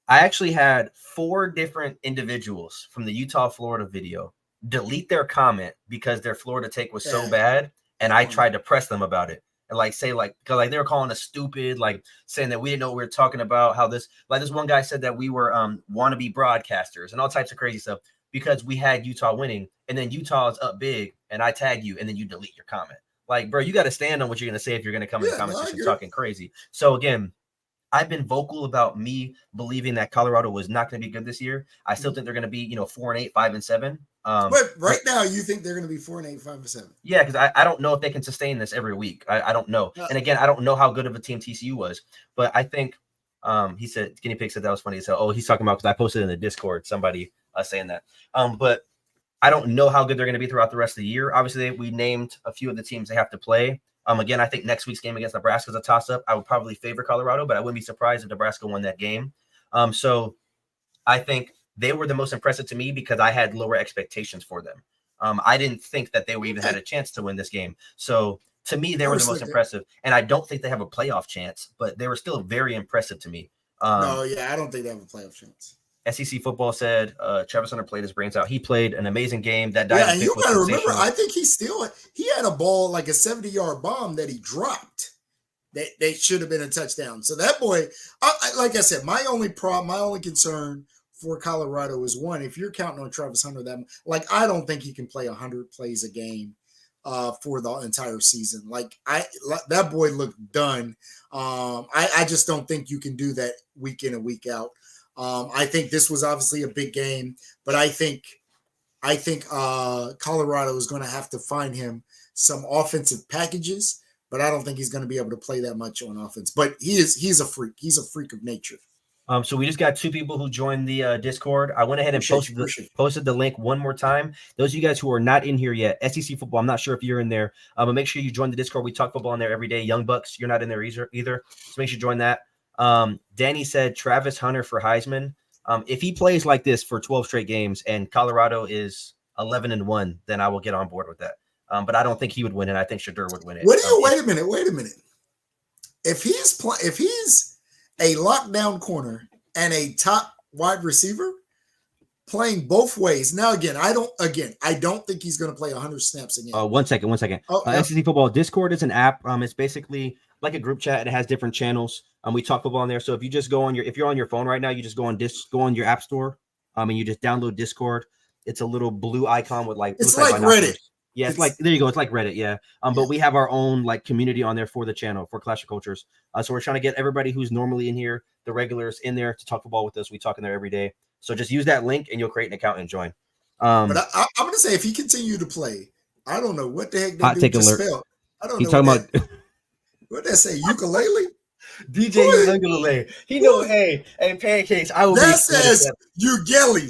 I actually had 4 different individuals from the Utah-Florida video delete their comment because their Florida take was so bad, and I tried to press them about it. And say because they were calling us stupid, saying that we didn't know what we were talking about, how this one guy said that we were wannabe broadcasters and all types of crazy stuff because we had Utah winning, and then Utah is up big and I tag you and then you delete your comment. Bro, you got to stand on what you're going to say if you're going to come in the comment section talking crazy. So again, I've been vocal about me believing that Colorado was not going to be good this year. I still think they're going to be, 4-8, 5-7. But now you think they're going to be 4-8, 5-7? Yeah, because I don't know if they can sustain this every week. I don't know. And again, I don't know how good of a team TCU was. But I think he said, Guinea Pig said that was funny. He said, he's talking about, because I posted in the Discord, somebody saying that. But I don't know how good they're going to be throughout the rest of the year. Obviously, we named a few of the teams they have to play. Again, I think next week's game against Nebraska is a toss-up. I would probably favor Colorado, but I wouldn't be surprised if Nebraska won that game. So I think they were the most impressive to me because I had lower expectations for them. I didn't think that they were even had a chance to win this game. So to me, they were the most impressive. And I don't think they have a playoff chance, but they were still very impressive to me. I don't think they have a playoff chance. SEC football said Travis Hunter played his brains out. He played an amazing game. That and you got to remember, I think he had a ball, like a 70-yard bomb that he dropped. That should have been a touchdown. So that boy, like I said, my only concern for Colorado is, one, if you're counting on Travis Hunter, I don't think he can play 100 plays a game for the entire season. That boy looked done. I just don't think you can do that week in and week out. I think this was obviously a big game, but I think Colorado is going to have to find him some offensive packages, but I don't think he's going to be able to play that much on offense. But he's a freak. He's a freak of nature. So we just got 2 people who joined the Discord. I went ahead and posted the link one more time. Those of you guys who are not in here yet, SEC football, I'm not sure if you're in there, but make sure you join the Discord. We talk football in there every day. Young Bucks, you're not in there either. So make sure you join that. Danny said Travis Hunter for Heisman. If he plays like this for 12 straight games and Colorado is 11-1, then I will get on board with that. But I don't think he would win it. I think Shadur would win it. Wait a minute. If he's a lockdown corner and a top wide receiver playing both ways. Now, again, I don't think he's going to play 100 snaps again. One second. SEC football Discord is an app. It's basically like a group chat. It has different channels. We talk football in there. So if you just go if you're on your phone right now, you just go on your app store. And you just download Discord. It's a little blue icon with it's like Reddit. Yeah, it's like, there you go. It's like Reddit. Yeah. But we have our own community on there for the channel for Clash of Cultures. So we're trying to get everybody who's normally in here, the regulars, in there to talk football with us. We talk in there every day. So just use that link and you'll create an account and join. But I'm going to say, if he continued to play, I don't know what the heck they hot do take with the alert. spell. I don't He's know talking what they say, ukulele? DJ ukulele. He knows, hey, Pancakes. I will. That says ukulele.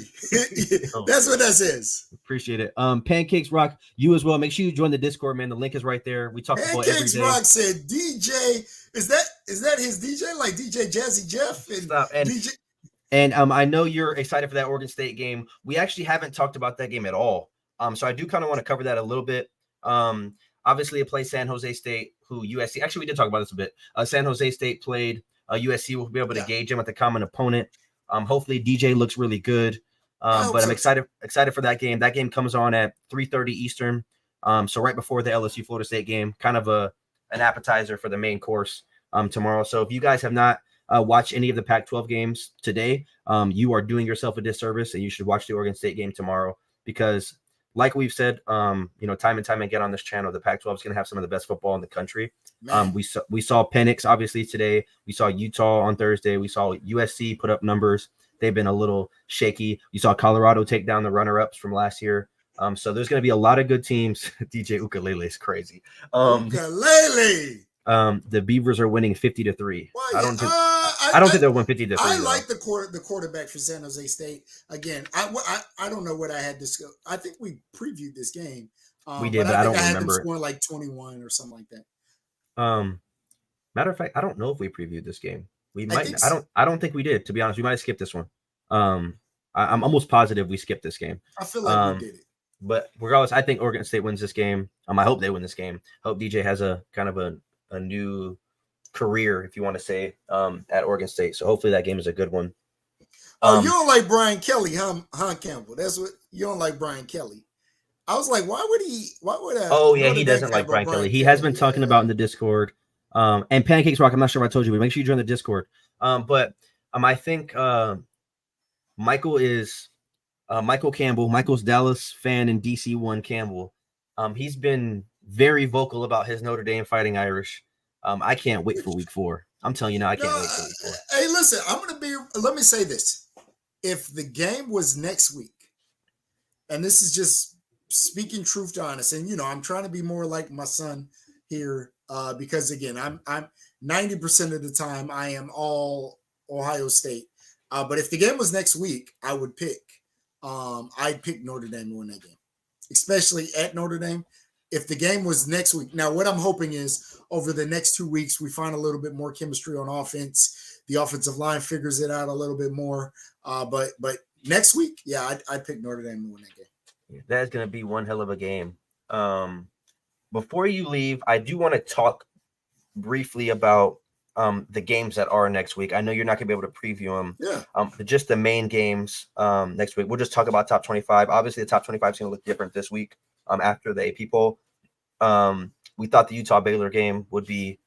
That's what that says. Appreciate it. Pancakes Rock, you as well. Make sure you join the Discord, man. The link is right there. We talk about every day. Rock said DJ. Is that his DJ? Like DJ Jazzy Jeff and DJ. And I know you're excited for that Oregon State game. We actually haven't talked about that game at all. So I do kind of want to cover that a little bit. Obviously, it plays San Jose State, who USC. Actually, we did talk about this a bit. San Jose State played USC will be able to Yeah. gauge him at the common opponent. Hopefully DJ looks really good. But I'm so. excited for that game. That game comes on at 3:30 Eastern. So right before the LSU Florida State game, kind of an appetizer for the main course tomorrow. So if you guys have not watched any of the Pac-12 games today, you are doing yourself a disservice, and you should watch the Oregon State game tomorrow because, like we've said, time and time again on this channel, the Pac-12 is going to have some of the best football in the country. We saw Penix obviously today. We saw Utah on Thursday. We saw USC put up numbers. They've been a little shaky. You saw Colorado take down the runner-ups from last year. So there's going to be a lot of good teams. DJ Ukulele is crazy. Ukulele. The Beavers are winning 50-3. Well, I don't think they'll win 50-3. I like the quarterback for San Jose State. Again, I don't know what I had this. I think we previewed this game. We did, but I don't had remember them scoring like 21 or something like that. Matter of fact, I don't know if we previewed this game. We might. So. I don't think we did. To be honest, we might have skipped this one. I'm almost positive we skipped this game. I feel like we did it. But regardless, I think Oregon State wins this game. I hope they win this game. I hope DJ has a kind of a new career, if you want to say, at Oregon State. So hopefully that game is a good one. You don't like Brian Kelly, huh, Campbell? That's what you don't like Brian Kelly. I was like, why would he? Oh yeah, he doesn't like Brian Kelly. He has been talking about in the Discord. And Pancakes Rock. I'm not sure if I told you, but make sure you join the Discord. But I think Michael is Michael Campbell. Michael's Dallas fan in DC1 Campbell. He's been very vocal about his Notre Dame Fighting Irish. I can't wait for week 4. I'm telling you now, I can't wait for week 4. Hey, listen, let me say this. If the game was next week, and this is just speaking truth to honest, and I'm trying to be more like my son here, because again, I'm 90% of the time I am all Ohio State. But if the game was next week, I would I'd pick Notre Dame to win that game, especially at Notre Dame. If the game was next week, now what I'm hoping is over the next 2 weeks, we find a little bit more chemistry on offense. The offensive line figures it out a little bit more. But next week, yeah, I'd pick Notre Dame to win that game. That's going to be one hell of a game. Before you leave, I do want to talk briefly about the games that are next week. I know you're not going to be able to preview them. Yeah. But just the main games next week. We'll just talk about top 25. Obviously, the top 25 is going to look different this week after the AP poll. We thought the Utah-Baylor game would be,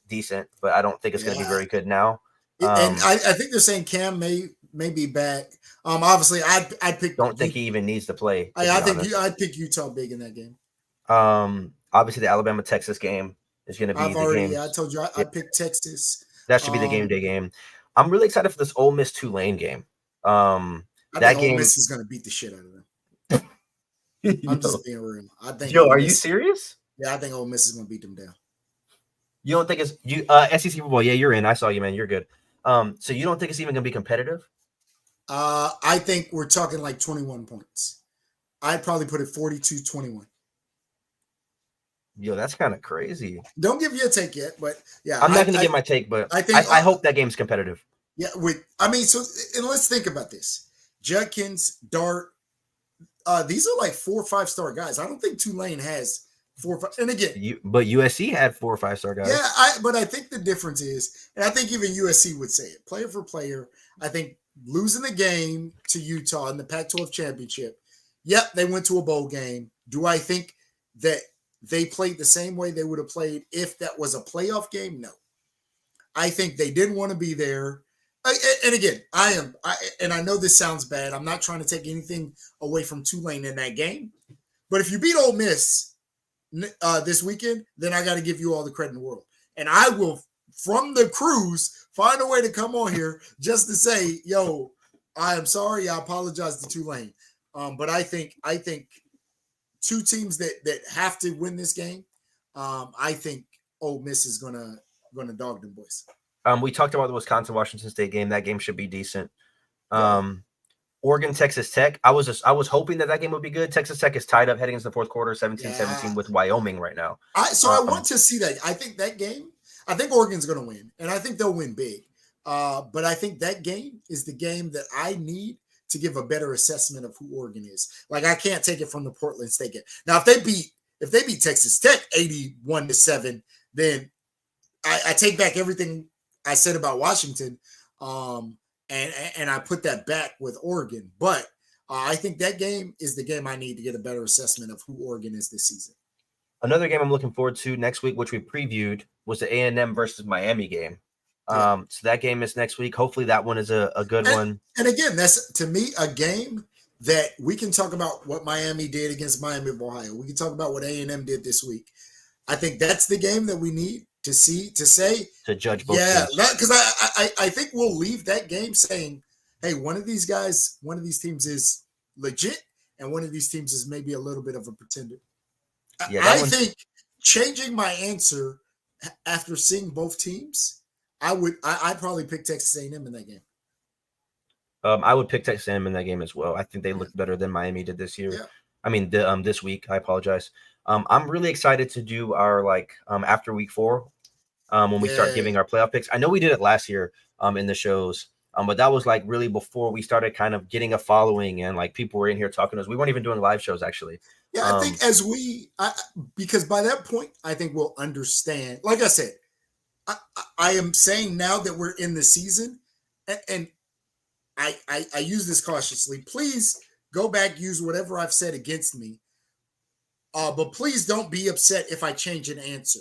decent, but I don't think it's going to be very good now. And I think they're saying Cam may be back. Obviously, I'd pick. Don't think he even needs to play. I'd pick Utah big in that game. Obviously, the Alabama-Texas game is going to be the game. I told you I picked Texas. That should be the game day game. I'm really excited for this Ole Miss Tulane game. I think Ole Miss is going to beat the shit out of them. I'm just being real. I think. Yo, are you serious? Yeah, I think Ole Miss is going to beat them down. You don't think it's SEC football? Yeah, you're in. I saw you, man. You're good. So you don't think it's even going to be competitive? I think we're talking like 21 points. I'd probably put it 42-21. Yo, that's kind of crazy. Don't give you a take yet, but yeah, I'm not going to give my take, but I hope that game's competitive. Yeah, and let's think about this: Judkins, Dart. These are like 4 or 5-star guys. I don't think Tulane has 4 or 5. And again, but USC had 4 or 5-star guys. Yeah, but I think the difference is, and I think even USC would say it, player for player. I think losing the game to Utah in the Pac-12 championship. Yep, they went to a bowl game. Do I think that they played the same way they would have played if that was a playoff game? No. I think they didn't want to be there. And again, and I know this sounds bad. I'm not trying to take anything away from Tulane in that game. But if you beat Ole Miss this weekend, then I got to give you all the credit in the world. And I will, from the cruise, find a way to come on here just to say, yo, I am sorry. I apologize to Tulane. But I think two teams that have to win this game. I think Ole Miss is gonna dog them boys. We talked about the Wisconsin-Washington State game. That game should be decent. Oregon, Texas Tech. I was hoping that game would be good. Texas Tech is tied up heading into the fourth quarter, 17-17 with Wyoming right now. I want to see that. I think that game. I think Oregon's going to win, and I think they'll win big. But I think that game is the game that I need to give a better assessment of who Oregon is. Like, I can't take it from the Portland State game. Now, if they beat Texas Tech 81-7, then I take back everything I said about Washington, and I put that back with Oregon. But I think that game is the game I need to get a better assessment of who Oregon is this season. Another game I'm looking forward to next week, which we previewed, was the A&M versus Miami game. So that game is next week. Hopefully that one is a good one. And again, that's to me a game that we can talk about what Miami did against Miami of Ohio. We can talk about what A&M did this week. I think that's the game that we need to see, to say, to judge both teams. Because I think we'll leave that game saying, hey, one of these teams is legit, and one of these teams is maybe a little bit of a pretender. I think changing my answer after seeing both teams, I'd probably pick Texas A&M in that game. I would pick Texas A&M in that game as well. I think they looked better than Miami did this year. Yeah. I mean, this week. I apologize. I'm really excited to do our after week 4 when we start giving our playoff picks. I know we did it last year in the shows, but that was like really before we started kind of getting a following and like people were in here talking to us. We weren't even doing live shows actually. Yeah, I think because by that point, I think we'll understand. Like I said, I am saying now that we're in the season, and I use this cautiously. Please go back, use whatever I've said against me. But please don't be upset if I change an answer,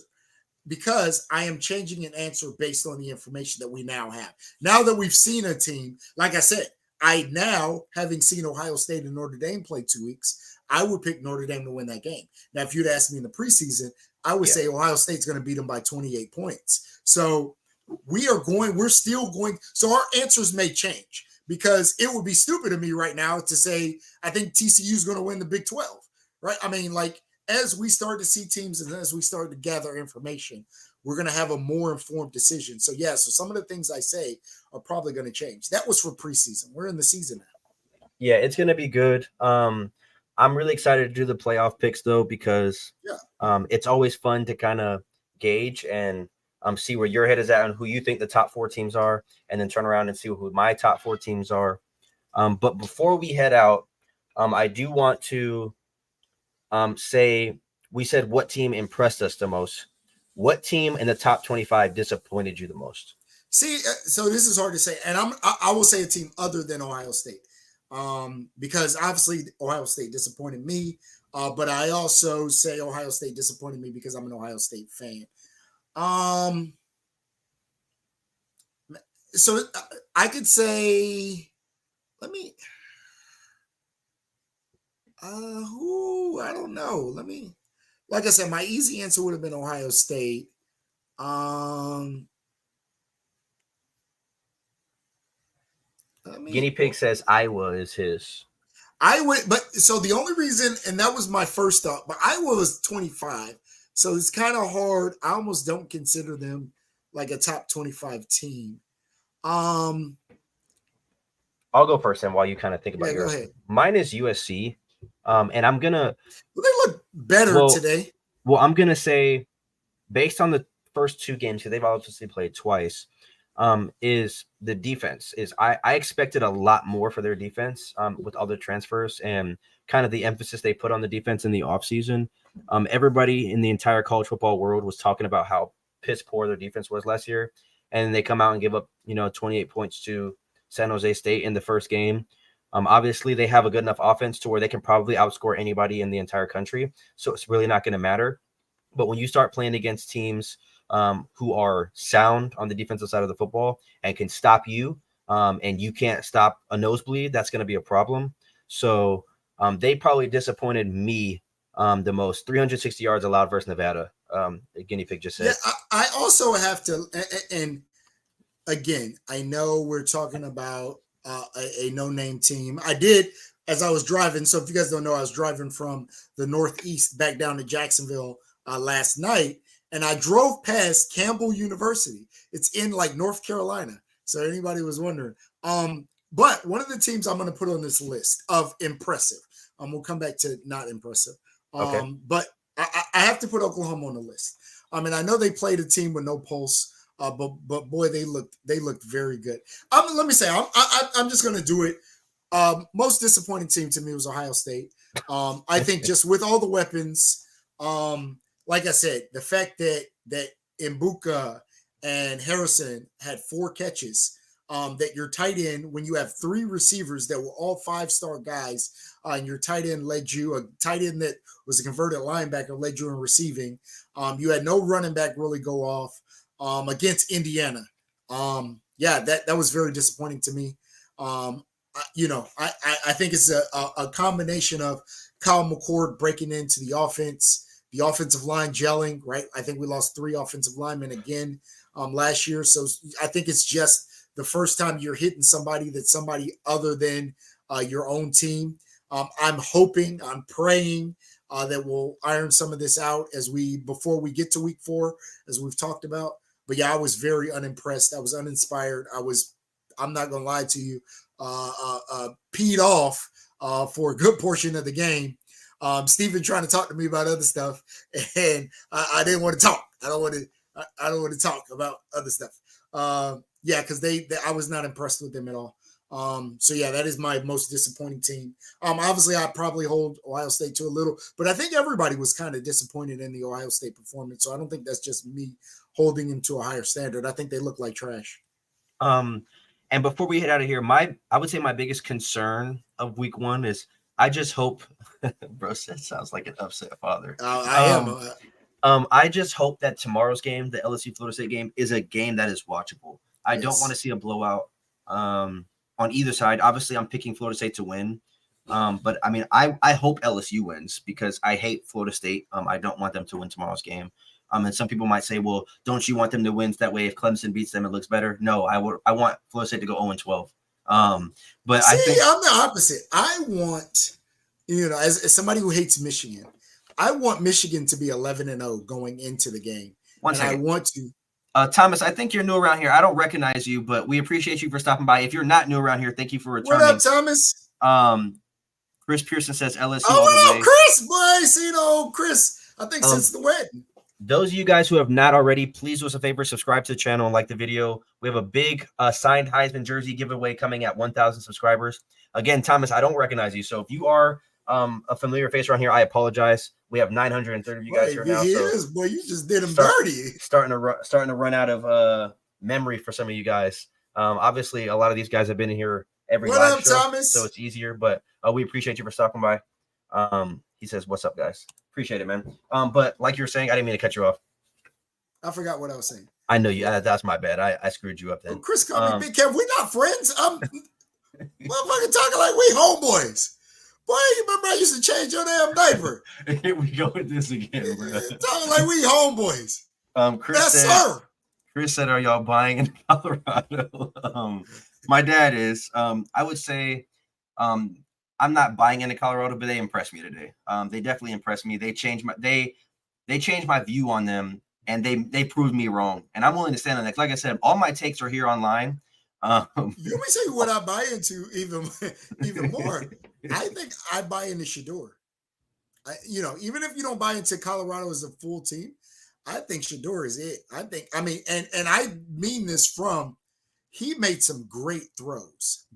because I am changing an answer based on the information that we now have. Now that we've seen a team, like I said, having seen Ohio State and Notre Dame play 2 weeks, I would pick Notre Dame to win that game. Now, if you'd asked me in the preseason, I would say Ohio State's going to beat them by 28 points. So we're still going. So our answers may change, because it would be stupid of me right now to say, I think TCU is going to win the Big 12, right? I mean, like, as we start to see teams and as we start to gather information, we're going to have a more informed decision. So so some of the things I say are probably going to change. That was for preseason. We're in the season now. Yeah, it's going to be good. I'm really excited to do the playoff picks though, because it's always fun to kind of gauge and see where your head is at and who you think the top 4 teams are, and then turn around and see who my top 4 teams are. But before we head out, I do want to say, we said what team impressed us the most. What team in the top 25 disappointed you the most? See, so this is hard to say, and I will say a team other than Ohio State, because obviously Ohio State disappointed me, but I also say Ohio State disappointed me because I'm an Ohio State fan. So I could say, I don't know. Like I said, my easy answer would have been Ohio State. Guinea Pig says Iowa is his. But so the only reason, and that was my first thought, but Iowa was 25. So it's kind of hard. I almost don't consider them like a top 25 team. I'll go first, and while you kind of think about yours. Go ahead. Mine is USC. And I'm gonna. Well, they look better today. Well, I'm gonna say, based on the first 2 games, because they've obviously played twice, is the defense. I expected a lot more for their defense with all the transfers and kind of the emphasis they put on the defense in the offseason. Everybody in the entire college football world was talking about how piss poor their defense was last year, and they come out and give up 28 points to San Jose State in the first game. Obviously, they have a good enough offense to where they can probably outscore anybody in the entire country. So it's really not going to matter. But when you start playing against teams who are sound on the defensive side of the football and can stop you, and you can't stop a nosebleed, that's going to be a problem. So they probably disappointed me the most. 360 yards allowed versus Nevada. The Guinea Pig just said. Yeah, I also have to, and again, I know we're talking about a no-name team. I did, as I was driving. So if you guys don't know, I was driving from the Northeast back down to Jacksonville last night, and I drove past Campbell University. It's in like North Carolina. So anybody was wondering. But one of the teams I'm going to put on this list of impressive. We'll come back to not impressive. Okay. But I have to put Oklahoma on the list. I mean, I know they played a team with no pulse. But boy, they looked very good. Let me say, I'm just going to do it. Most disappointing team to me was Ohio State. I think just with all the weapons, like I said, the fact that Mbuka and Harrison had 4 catches. That your tight end, when you have 3 receivers that were all 5-star guys, and your tight end led you, a tight end that was a converted linebacker led you in receiving. You had no running back really go off against Indiana. That was very disappointing to me. I think it's a combination of Kyle McCord breaking into the offense, the offensive line gelling, right? I think we lost 3 offensive linemen again last year. So I think it's just the first time you're hitting somebody that's somebody other than your own team. I'm hoping, I'm praying that we'll iron some of this out before we get to week 4, as we've talked about. But yeah, I was very unimpressed. I was uninspired. I'm not going to lie to you, peed off for a good portion of the game. Stephen trying to talk to me about other stuff, and I didn't want to talk. I don't want to talk about other stuff. Because I was not impressed with them at all. That is my most disappointing team. Obviously, I probably hold Ohio State to a little, but I think everybody was kind of disappointed in the Ohio State performance. So I don't think that's just me holding them to a higher standard. I think they look like trash. And before we head out of here, I would say my biggest concern of week 1 is I just hope, bro, that sounds like an upset father. I am. I just hope that tomorrow's game, the LSU Florida State game, is a game that is watchable. I don't want to see a blowout on either side. Obviously, I'm picking Florida State to win. But I mean, I hope LSU wins because I hate Florida State. I don't want them to win tomorrow's game. And some people might say, well, don't you want them to win? That way, if Clemson beats them, it looks better. No, I want Florida State to go 0-12. But see, I think I'm the opposite. I want, as somebody who hates Michigan, I want Michigan to be 11-0 going into the game. One second. I want to. Thomas, I think you're new around here. I don't recognize you, but we appreciate you for stopping by. If you're not new around here, thank you for returning. What up, Thomas? Chris Pearson says LSU. Oh, what up, Chris? Boy, see, Chris, I think since the wedding. Those of you guys who have not already, please do us a favor, subscribe to the channel and like the video. We have a big signed Heisman jersey giveaway coming at 1,000 subscribers. Again, Thomas, I don't recognize you. So if you are a familiar face around here, I apologize. We have 930 of you guys here now. Boy, you just did him dirty. Starting to run out of memory for some of you guys. Obviously, a lot of these guys have been here every live show, Thomas? so it's easier. But we appreciate you for stopping by. He says, "What's up, guys? Appreciate it, man." But like you were saying, I didn't mean to cut you off. I forgot what I was saying. I know you. That's my bad. I screwed you up then. Chris called me Big Kev. We're not friends. I'm motherfucking talking like we homeboys. Boy, you remember I used to change your damn diaper. Here we go with this again, bro. Talking like we homeboys. Chris said, "Are y'all buying in Colorado?" My dad is. I would say, I'm not buying into Colorado, but they impressed me today. They definitely impressed me. They changed my view on them, and they proved me wrong. And I'm willing to stand on that. Like I said, all my takes are here online. Let me tell you what I buy into even more. I think I buy into Shador. Even if you don't buy into Colorado as a full team, I think Shador is it. And I mean this from, he made some great throws,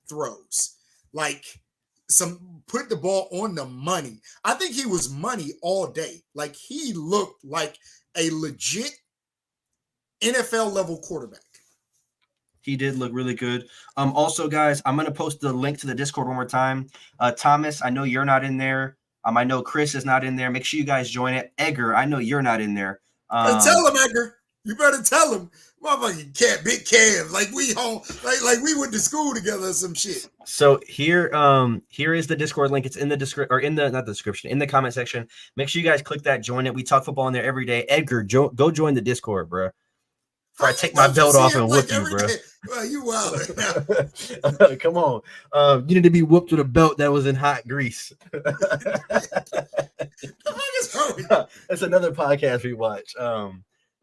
throws, like put the ball on the money. I think he was money all day. Like he looked like a legit NFL level quarterback. He did look really good. Also, guys, I'm going to post the link to the Discord one more time. Thomas, I know you're not in there. I know Chris is not in there. Make sure you guys join it. Edgar, I know you're not in there. Tell him, Edgar. You better tell him. Motherfucking Big Kev. Like we home, like we went to school together or some shit. So here is the Discord link. It's in the description, or in the not the description, in the comment section. Make sure you guys click that, join it. We talk football in there every day. Edgar, go join the Discord, bro. Before I take my belt off and whoop you, bro. Well, you wild. Come on. You need to be whooped with a belt that was in hot grease. That's another podcast we watch.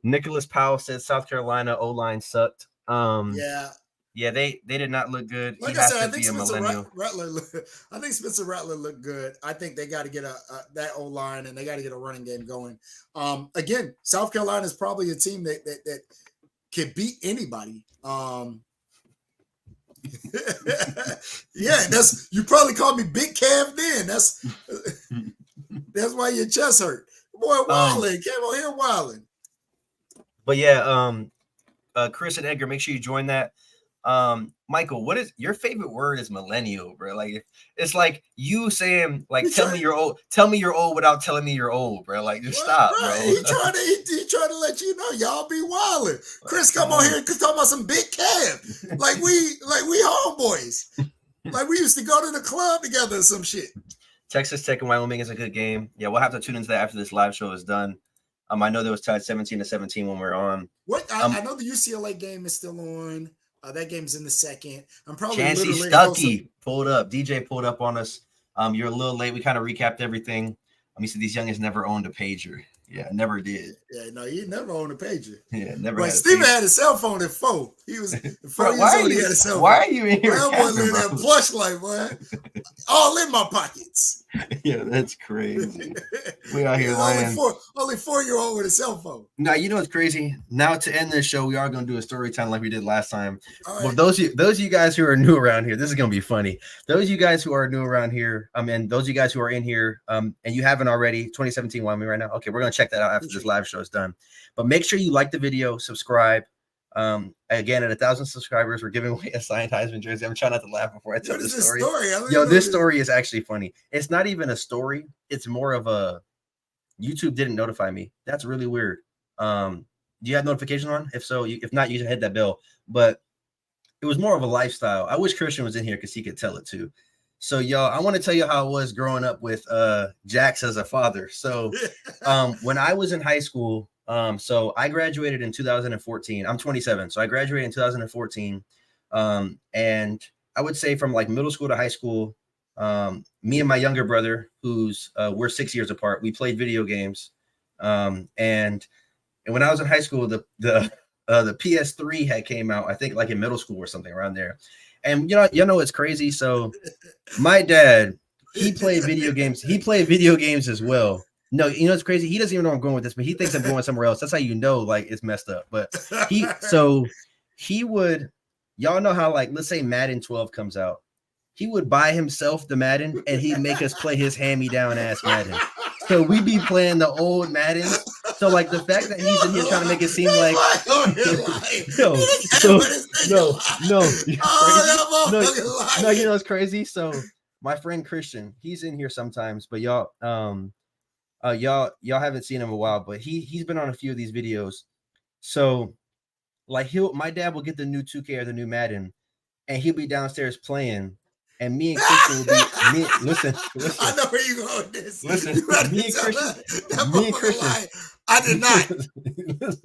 Nicholas Powell said South Carolina O-line sucked. Yeah, they did not look good. Like I said, I think Spencer Rattler looked good. I think they got to get that O-line, and they got to get a running game going. Again, South Carolina is probably a team that can beat anybody. That's, you probably called me Big Kev then. That's why your chest hurt. Boy, Wildin came on here wilding. But yeah, Chris and Edgar, make sure you join that. Michael, what is your favorite word? Is millennial, bro? Like it's like you saying like tell me you're old without telling me you're old, bro. Like just stop, bro. He trying to let you know y'all be wilding. Chris come on here and talk about some big cab. Like we homeboys. Like we used to go to the club together or some shit. Texas Tech and Wyoming is a good game. Yeah, we'll have to tune into that after this live show is done. I know there was tied 17-17 when we were on. I know the UCLA game is still on. That game's in the second. I'm probably Chancey Stuckey pulled up. DJ pulled up on us. You're a little late. We kind of recapped everything. He said these youngins never owned a pager. Yeah, never did. Yeah, no, he never owned a pager. Yeah, never. But Steven had a cell phone at 4. He was 4 years old. He had a cell phone. Why are you in here? Well, boy, living that plush life, boy. All in my pockets. Yeah, that's crazy. We out here lying. Only 4-year-old with a cell phone. Now you know what's crazy. Now to end this show, we are going to do a story time like we did last time. Right. Well, those of you guys who are new around here, this is going to be funny. Those of you guys who are new around here, and those of you guys who are in here, and you haven't already, 2017 Wyoming right now. Okay, we're going to check that out after this live show is done. But make sure you like the video, subscribe. Again, at 1,000 subscribers, we're giving away a signed Heisman jersey. I'm trying not to laugh before I tell the story. This story is actually funny. It's not even a story. It's more of a YouTube didn't notify me. That's really weird. Do you have notifications on? If so, if not, you should hit that bell. But it was more of a lifestyle. I wish Christian was in here because he could tell it too. So, y'all, I want to tell you how it was growing up with Jax as a father. So, when I was in high school, so I graduated in 2014. I'm 27. So I graduated in 2014. And I would say from like middle school to high school, me and my younger brother, who's we're 6 years apart, we played video games. And when I was in high school, the PS3 had came out, I think like in middle school or something around there. And you know it's crazy. So my dad, he played video games. He played video games as well. No, you know it's crazy. He doesn't even know I'm going with this, but he thinks I'm going somewhere else. That's how you know like it's messed up. But he would, y'all know how like let's say Madden 12 comes out. He would buy himself the Madden and he'd make us play his hand-me-down ass Madden. So we'd be playing the old Madden. So like the fact that he's in here trying to make it seem like no, you know it's crazy. So my friend Christian, he's in here sometimes, but y'all haven't seen him in a while, but he's been on a few of these videos. So like my dad will get the new 2K or the new Madden, and he'll be downstairs playing, and me and Christian will be listen. I know where you go with this. Listen, me and Christian. I did not.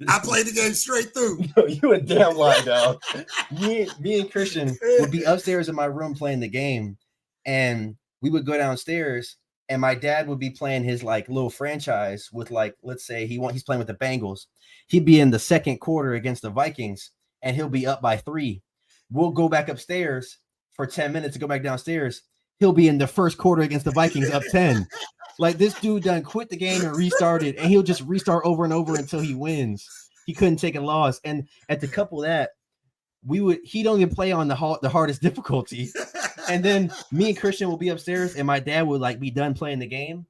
I played the game straight through. No, you a damn lie, dog. Me and Christian would be upstairs in my room playing the game, and we would go downstairs. And my dad would be playing his like little franchise with like, let's say he's playing with the Bengals. He'd be in the second quarter against the Vikings and he'll be up by 3. We'll go back upstairs for 10 minutes to go back downstairs. He'll be in the first quarter against the Vikings up 10. Like this dude done quit the game and restarted, and he'll just restart over and over until he wins. He couldn't take a loss. And at the couple of that, he'd only play on the hardest difficulty. And then me and Christian will be upstairs and my dad would like be done playing the game.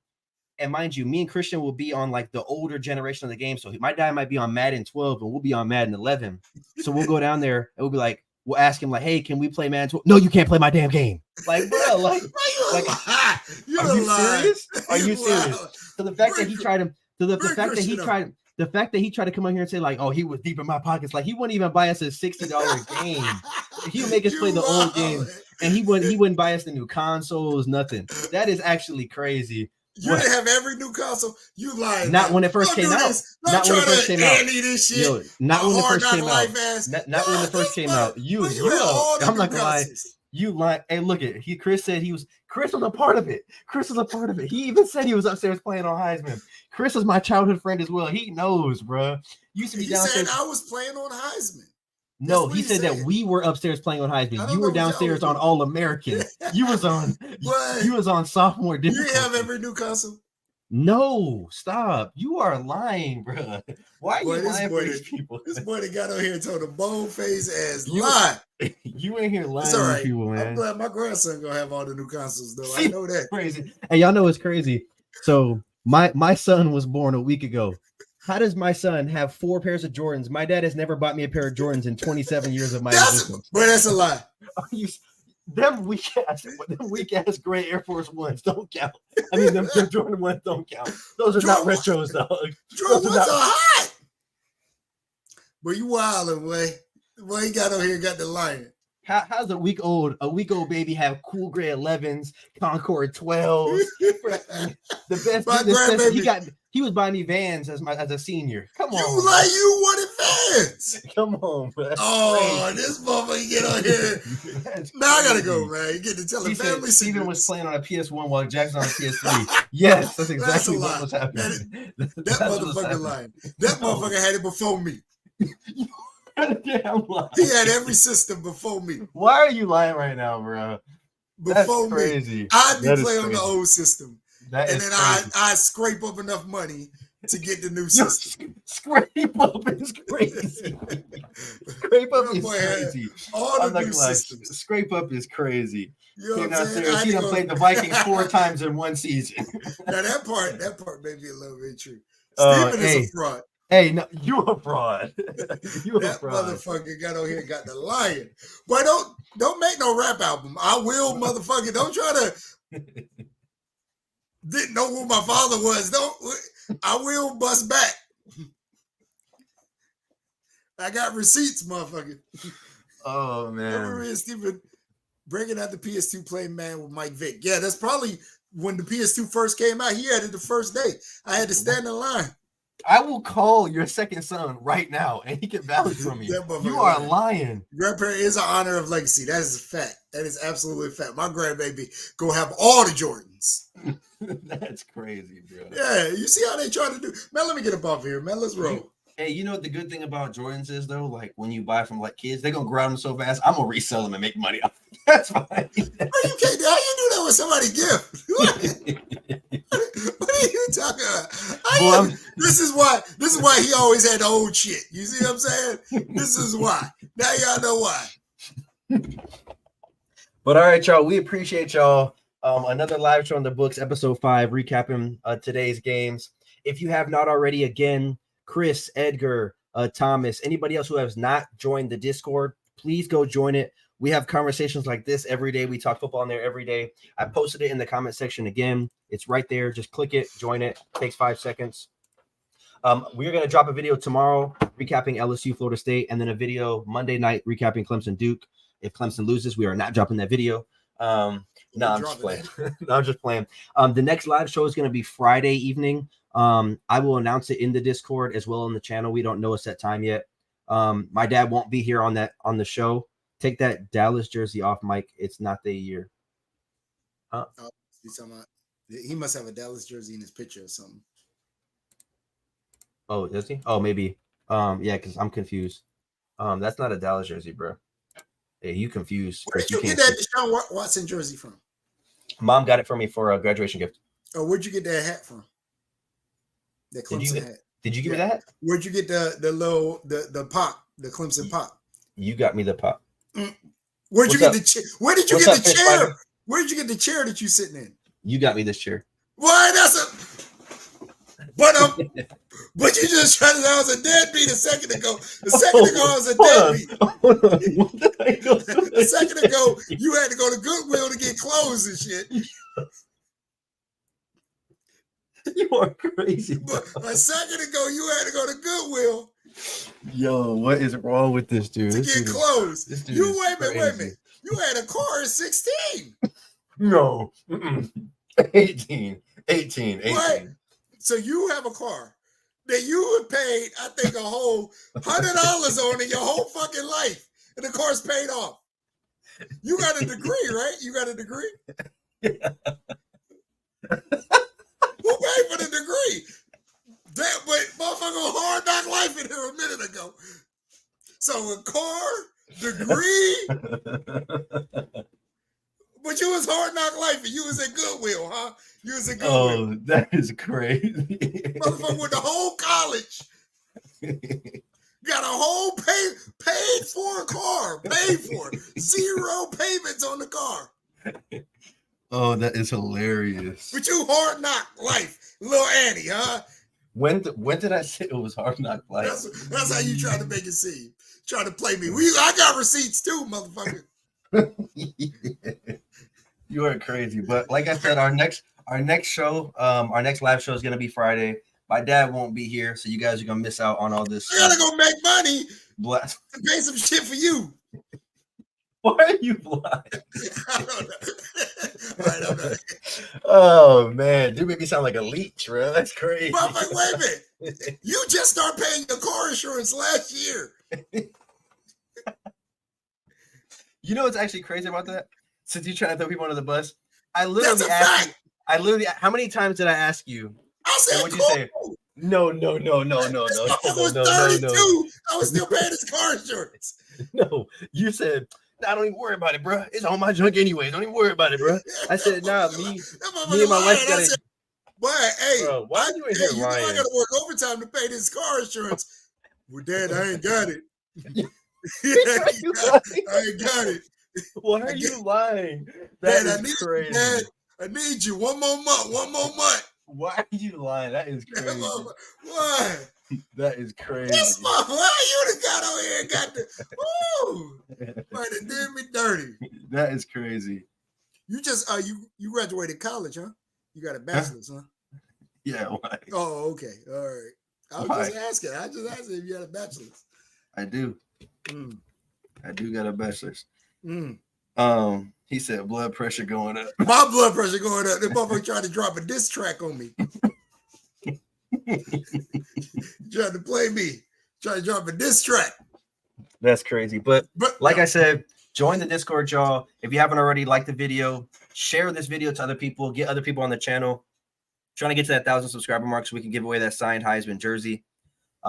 And mind you, me and Christian will be on like the older generation of the game. So my dad might be on Madden 12 and we'll be on Madden 11. So we'll go down there and we'll be like, we'll ask him like, hey, can we play Madden 12? No, you can't play my damn game. Like, bro, like, are you serious? Are you serious? So the fact that he tried to, the fact that he tried to come on here and say like, oh, he was deep in my pockets. Like he wouldn't even buy us a $60 game. He would make us play the old game. And he wouldn't buy us the new consoles, nothing. That is actually crazy. You didn't have every new console. You lied. Not when it first came out. Not when it first came out. Yo, not when it first came out. Not when it first came out. I'm not gonna lie. You lied. Hey, look at it. Chris was a part of it. Chris was a part of it. He even said he was upstairs playing on Heisman. Chris is my childhood friend as well. He knows, bro. Used to be downstairs. Said I was playing on Heisman. No, he said that we were upstairs playing on Heisman. You were downstairs on All American. You was on sophomore difficulty. You didn't have every new console? No, stop. You are lying, bro. Why are you lying for these people? This boy that got on here and told a bold-faced ass lie. You ain't here lying to right. People, man. I'm glad my grandson gonna have all the new consoles, though. I know that. Crazy. Hey, y'all know it's crazy. So my son was born a week ago. How does my son have 4 pairs of Jordans? My dad has never bought me a pair of Jordans in 27 years of my existence. But that's a lie. Them weak ass gray Air Force Ones don't count. I mean, them Jordan ones don't count. Those are not retros, dog. Jordan ones are hot. But you wildin', boy. Boy, he got over here, got the lion. How's a week old baby have cool gray 11s, Concord 12s? The best business he was buying me Vans as a senior. Come on, you wanted Vans. Come on, man. Oh, this motherfucker get on here. Now I gotta go, man. You get to tell the family. Steven was playing on a PS1 while Jackson on a PS3. Yes, that's exactly what was happening. That motherfucker lying. That motherfucker had it before me. Damn lie. He had every system before me. Why are you lying right now, bro? Before That's crazy. me, I'd be playing on the old system, and then I I scrape up enough money to get the new system. Scrape up is crazy. Scrape up is crazy. All the new systems. Scrape up is crazy. You know what I'm saying? He done played the Vikings 4 times in one season. Now that part may be a little bit true. Steven is a fraud. Hey, no, you a fraud. That motherfucker got on here and got the lion. Boy, don't make no rap album. I will, motherfucker. Don't try to didn't know who my father was. I will bust back. I got receipts, motherfucker. Oh man. Remember Stephen breaking out the PS2 playing man with Mike Vick. Yeah, that's probably when the PS2 first came out. He had it the first day. I had to stand in line. I will call your second son right now, and he can vouch for me. You are lying. Grandparent is an honor of legacy. That is a fact. That is absolutely a fact. My grandbaby go have all the Jordans. That's crazy, bro. Yeah, you see how they try to do. Man, let me get up off here, man. Let's roll. Hey, you know what the good thing about Jordans is though? Like when you buy from like kids, they're gonna grab them so fast. I'm gonna resell them and make money off. That's fine. Bro, you can't. How you do that with somebody's gift? What are you talking about? This is why he always had the old shit. You see what I'm saying? This is why. Now y'all know why. But all right, y'all. We appreciate y'all. Another live show on the books, episode 5, recapping today's games. If you have not already, again, Chris, Edgar, Thomas, anybody else who has not joined the Discord, please go join it. We have conversations like this every day. We talk football in there every day. I posted it in the comment section again. It's right there. Just click it, join it. Takes 5 seconds. We're going to drop a video tomorrow recapping LSU, Florida State, and then a video Monday night recapping Clemson, Duke. If Clemson loses, we are not dropping that video. No, I'm just playing. No, I'm just playing. The next live show is going to be Friday evening. I will announce it in the Discord as well on the channel. We don't know a set time yet. My dad won't be here on the show. Take that Dallas jersey off, Mike. It's not the year. He must have a Dallas jersey in his picture or something. Oh, does he? Oh, maybe. Yeah, because I'm confused. That's not a Dallas jersey, bro. Hey, you confused. Where did you get that Deshaun Watson jersey from? Mom got it for me for a graduation gift. Oh, where'd you get that hat from? That Clemson hat. Did you give me that hat? Where'd you get the pop, the Clemson pop? You got me the pop. Where'd you get the chair? Where did you get the chair? Where did you get the chair that you sitting in? You got me this chair. Why? But you just tried to say I was a deadbeat a second ago. A second ago I was a deadbeat. A second ago you had to go to Goodwill to get clothes and shit. You are crazy. But a second ago you had to go to Goodwill. Yo, what is wrong with this dude? To get clothes. Wait a minute. You had a car at 16. No. 18. What? So you have a car that you have paid, I think, a whole $100 on in your whole fucking life, and the car's paid off. You got a degree, right? You got a degree? Yeah. Who paid for the degree? That, but motherfucker, hard knock life in here a minute ago. So a car, degree, but you was hard knock life and you was at Goodwill, huh? You was at Goodwill. Oh, that is crazy. Motherfucker with the whole college. Got a whole paid for a car. Paid for. 0 payments on the car. Oh, that is hilarious. But you hard knock life. Little Annie, huh? When did I say it was Hard Knock Life? That's how you try to make it seem. Try to play me. I got receipts too, motherfucker. You are crazy. But like I said, our next show, our next live show is gonna be Friday. My dad won't be here, so you guys are gonna miss out on all this. I gotta go make money Bless. to pay some shit for you. Why are you blind? I don't know. I don't know. Oh man, dude made me sound like a leech, bro. That's crazy. But wait a minute. You just started paying your car insurance last year. You know what's actually crazy about that? Since you're trying to throw people under the bus, I That's literally a asked fact. you. How many times did I ask you? I said, What'd you say? No. This motherfucker was 32. I was still paying his car insurance. No, you said, nah, don't even worry about it, bro. It's all my junk anyway. Don't even worry about it, bro. I said, nah, me and my wife got it. But hey, Bro, why are you in here you know I lying? gotta work overtime to pay this car insurance. Well, Dad, I ain't got it. I ain't got it. Why are you lying? Dad, That I need is crazy. Dad, I need you. One more month. Why are you lying? That is crazy. Why? That is crazy. This motherfucker, you done got over here and got the woo. Right, it did me dirty. That is crazy. You just you graduated college, huh? You got a bachelor's, huh? Yeah, why? Oh, okay. All right. I was just asking. I just asked if you had a bachelor's. I do. Mm. I do got a bachelor's. Mm. He said blood pressure going up. My blood pressure going up. The motherfucker tried to drop a diss track on me. Tried to play me. Tried to drop a diss track. That's crazy. But like I said, join the Discord, y'all. If you haven't already, like the video, share this video to other people, get other people on the channel. Trying to get to that 1,000 subscriber mark so we can give away that signed Heisman jersey.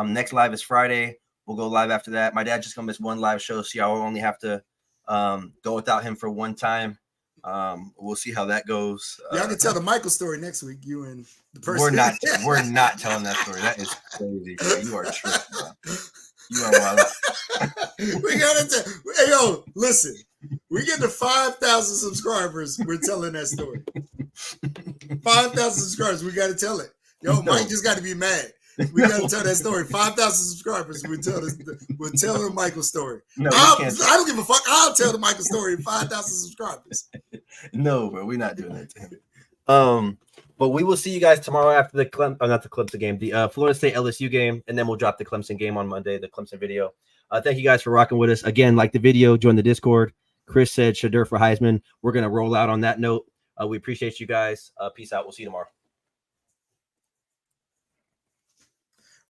Next live is Friday. We'll go live after that. My dad's just gonna miss one live show, so y'all will only have to go without him for one time. We'll see how that goes. Y'all can tell the Michael story next week. You and the person. We're not telling that story. That is crazy. Bro. You are tripping, bro. You are wild. We gotta tell. Hey, yo, listen. We get to 5,000 subscribers. We're telling that story. 5,000 subscribers. We gotta tell it. Yo, Mike just got to be mad. We gotta tell that story. 5,000 subscribers. We'll tell the Michael story. No, I don't give a fuck. I'll tell the Michael story. 5,000 subscribers. No, bro, we're not doing that to him. But we will see you guys tomorrow after the Clemson game, the Florida State LSU game, and then we'll drop the Clemson game on Monday, the Clemson video. Thank you guys for rocking with us. Again, like the video, join the Discord. Chris said Shadur for Heisman. We're gonna roll out on that note. We appreciate you guys. Peace out. We'll see you tomorrow.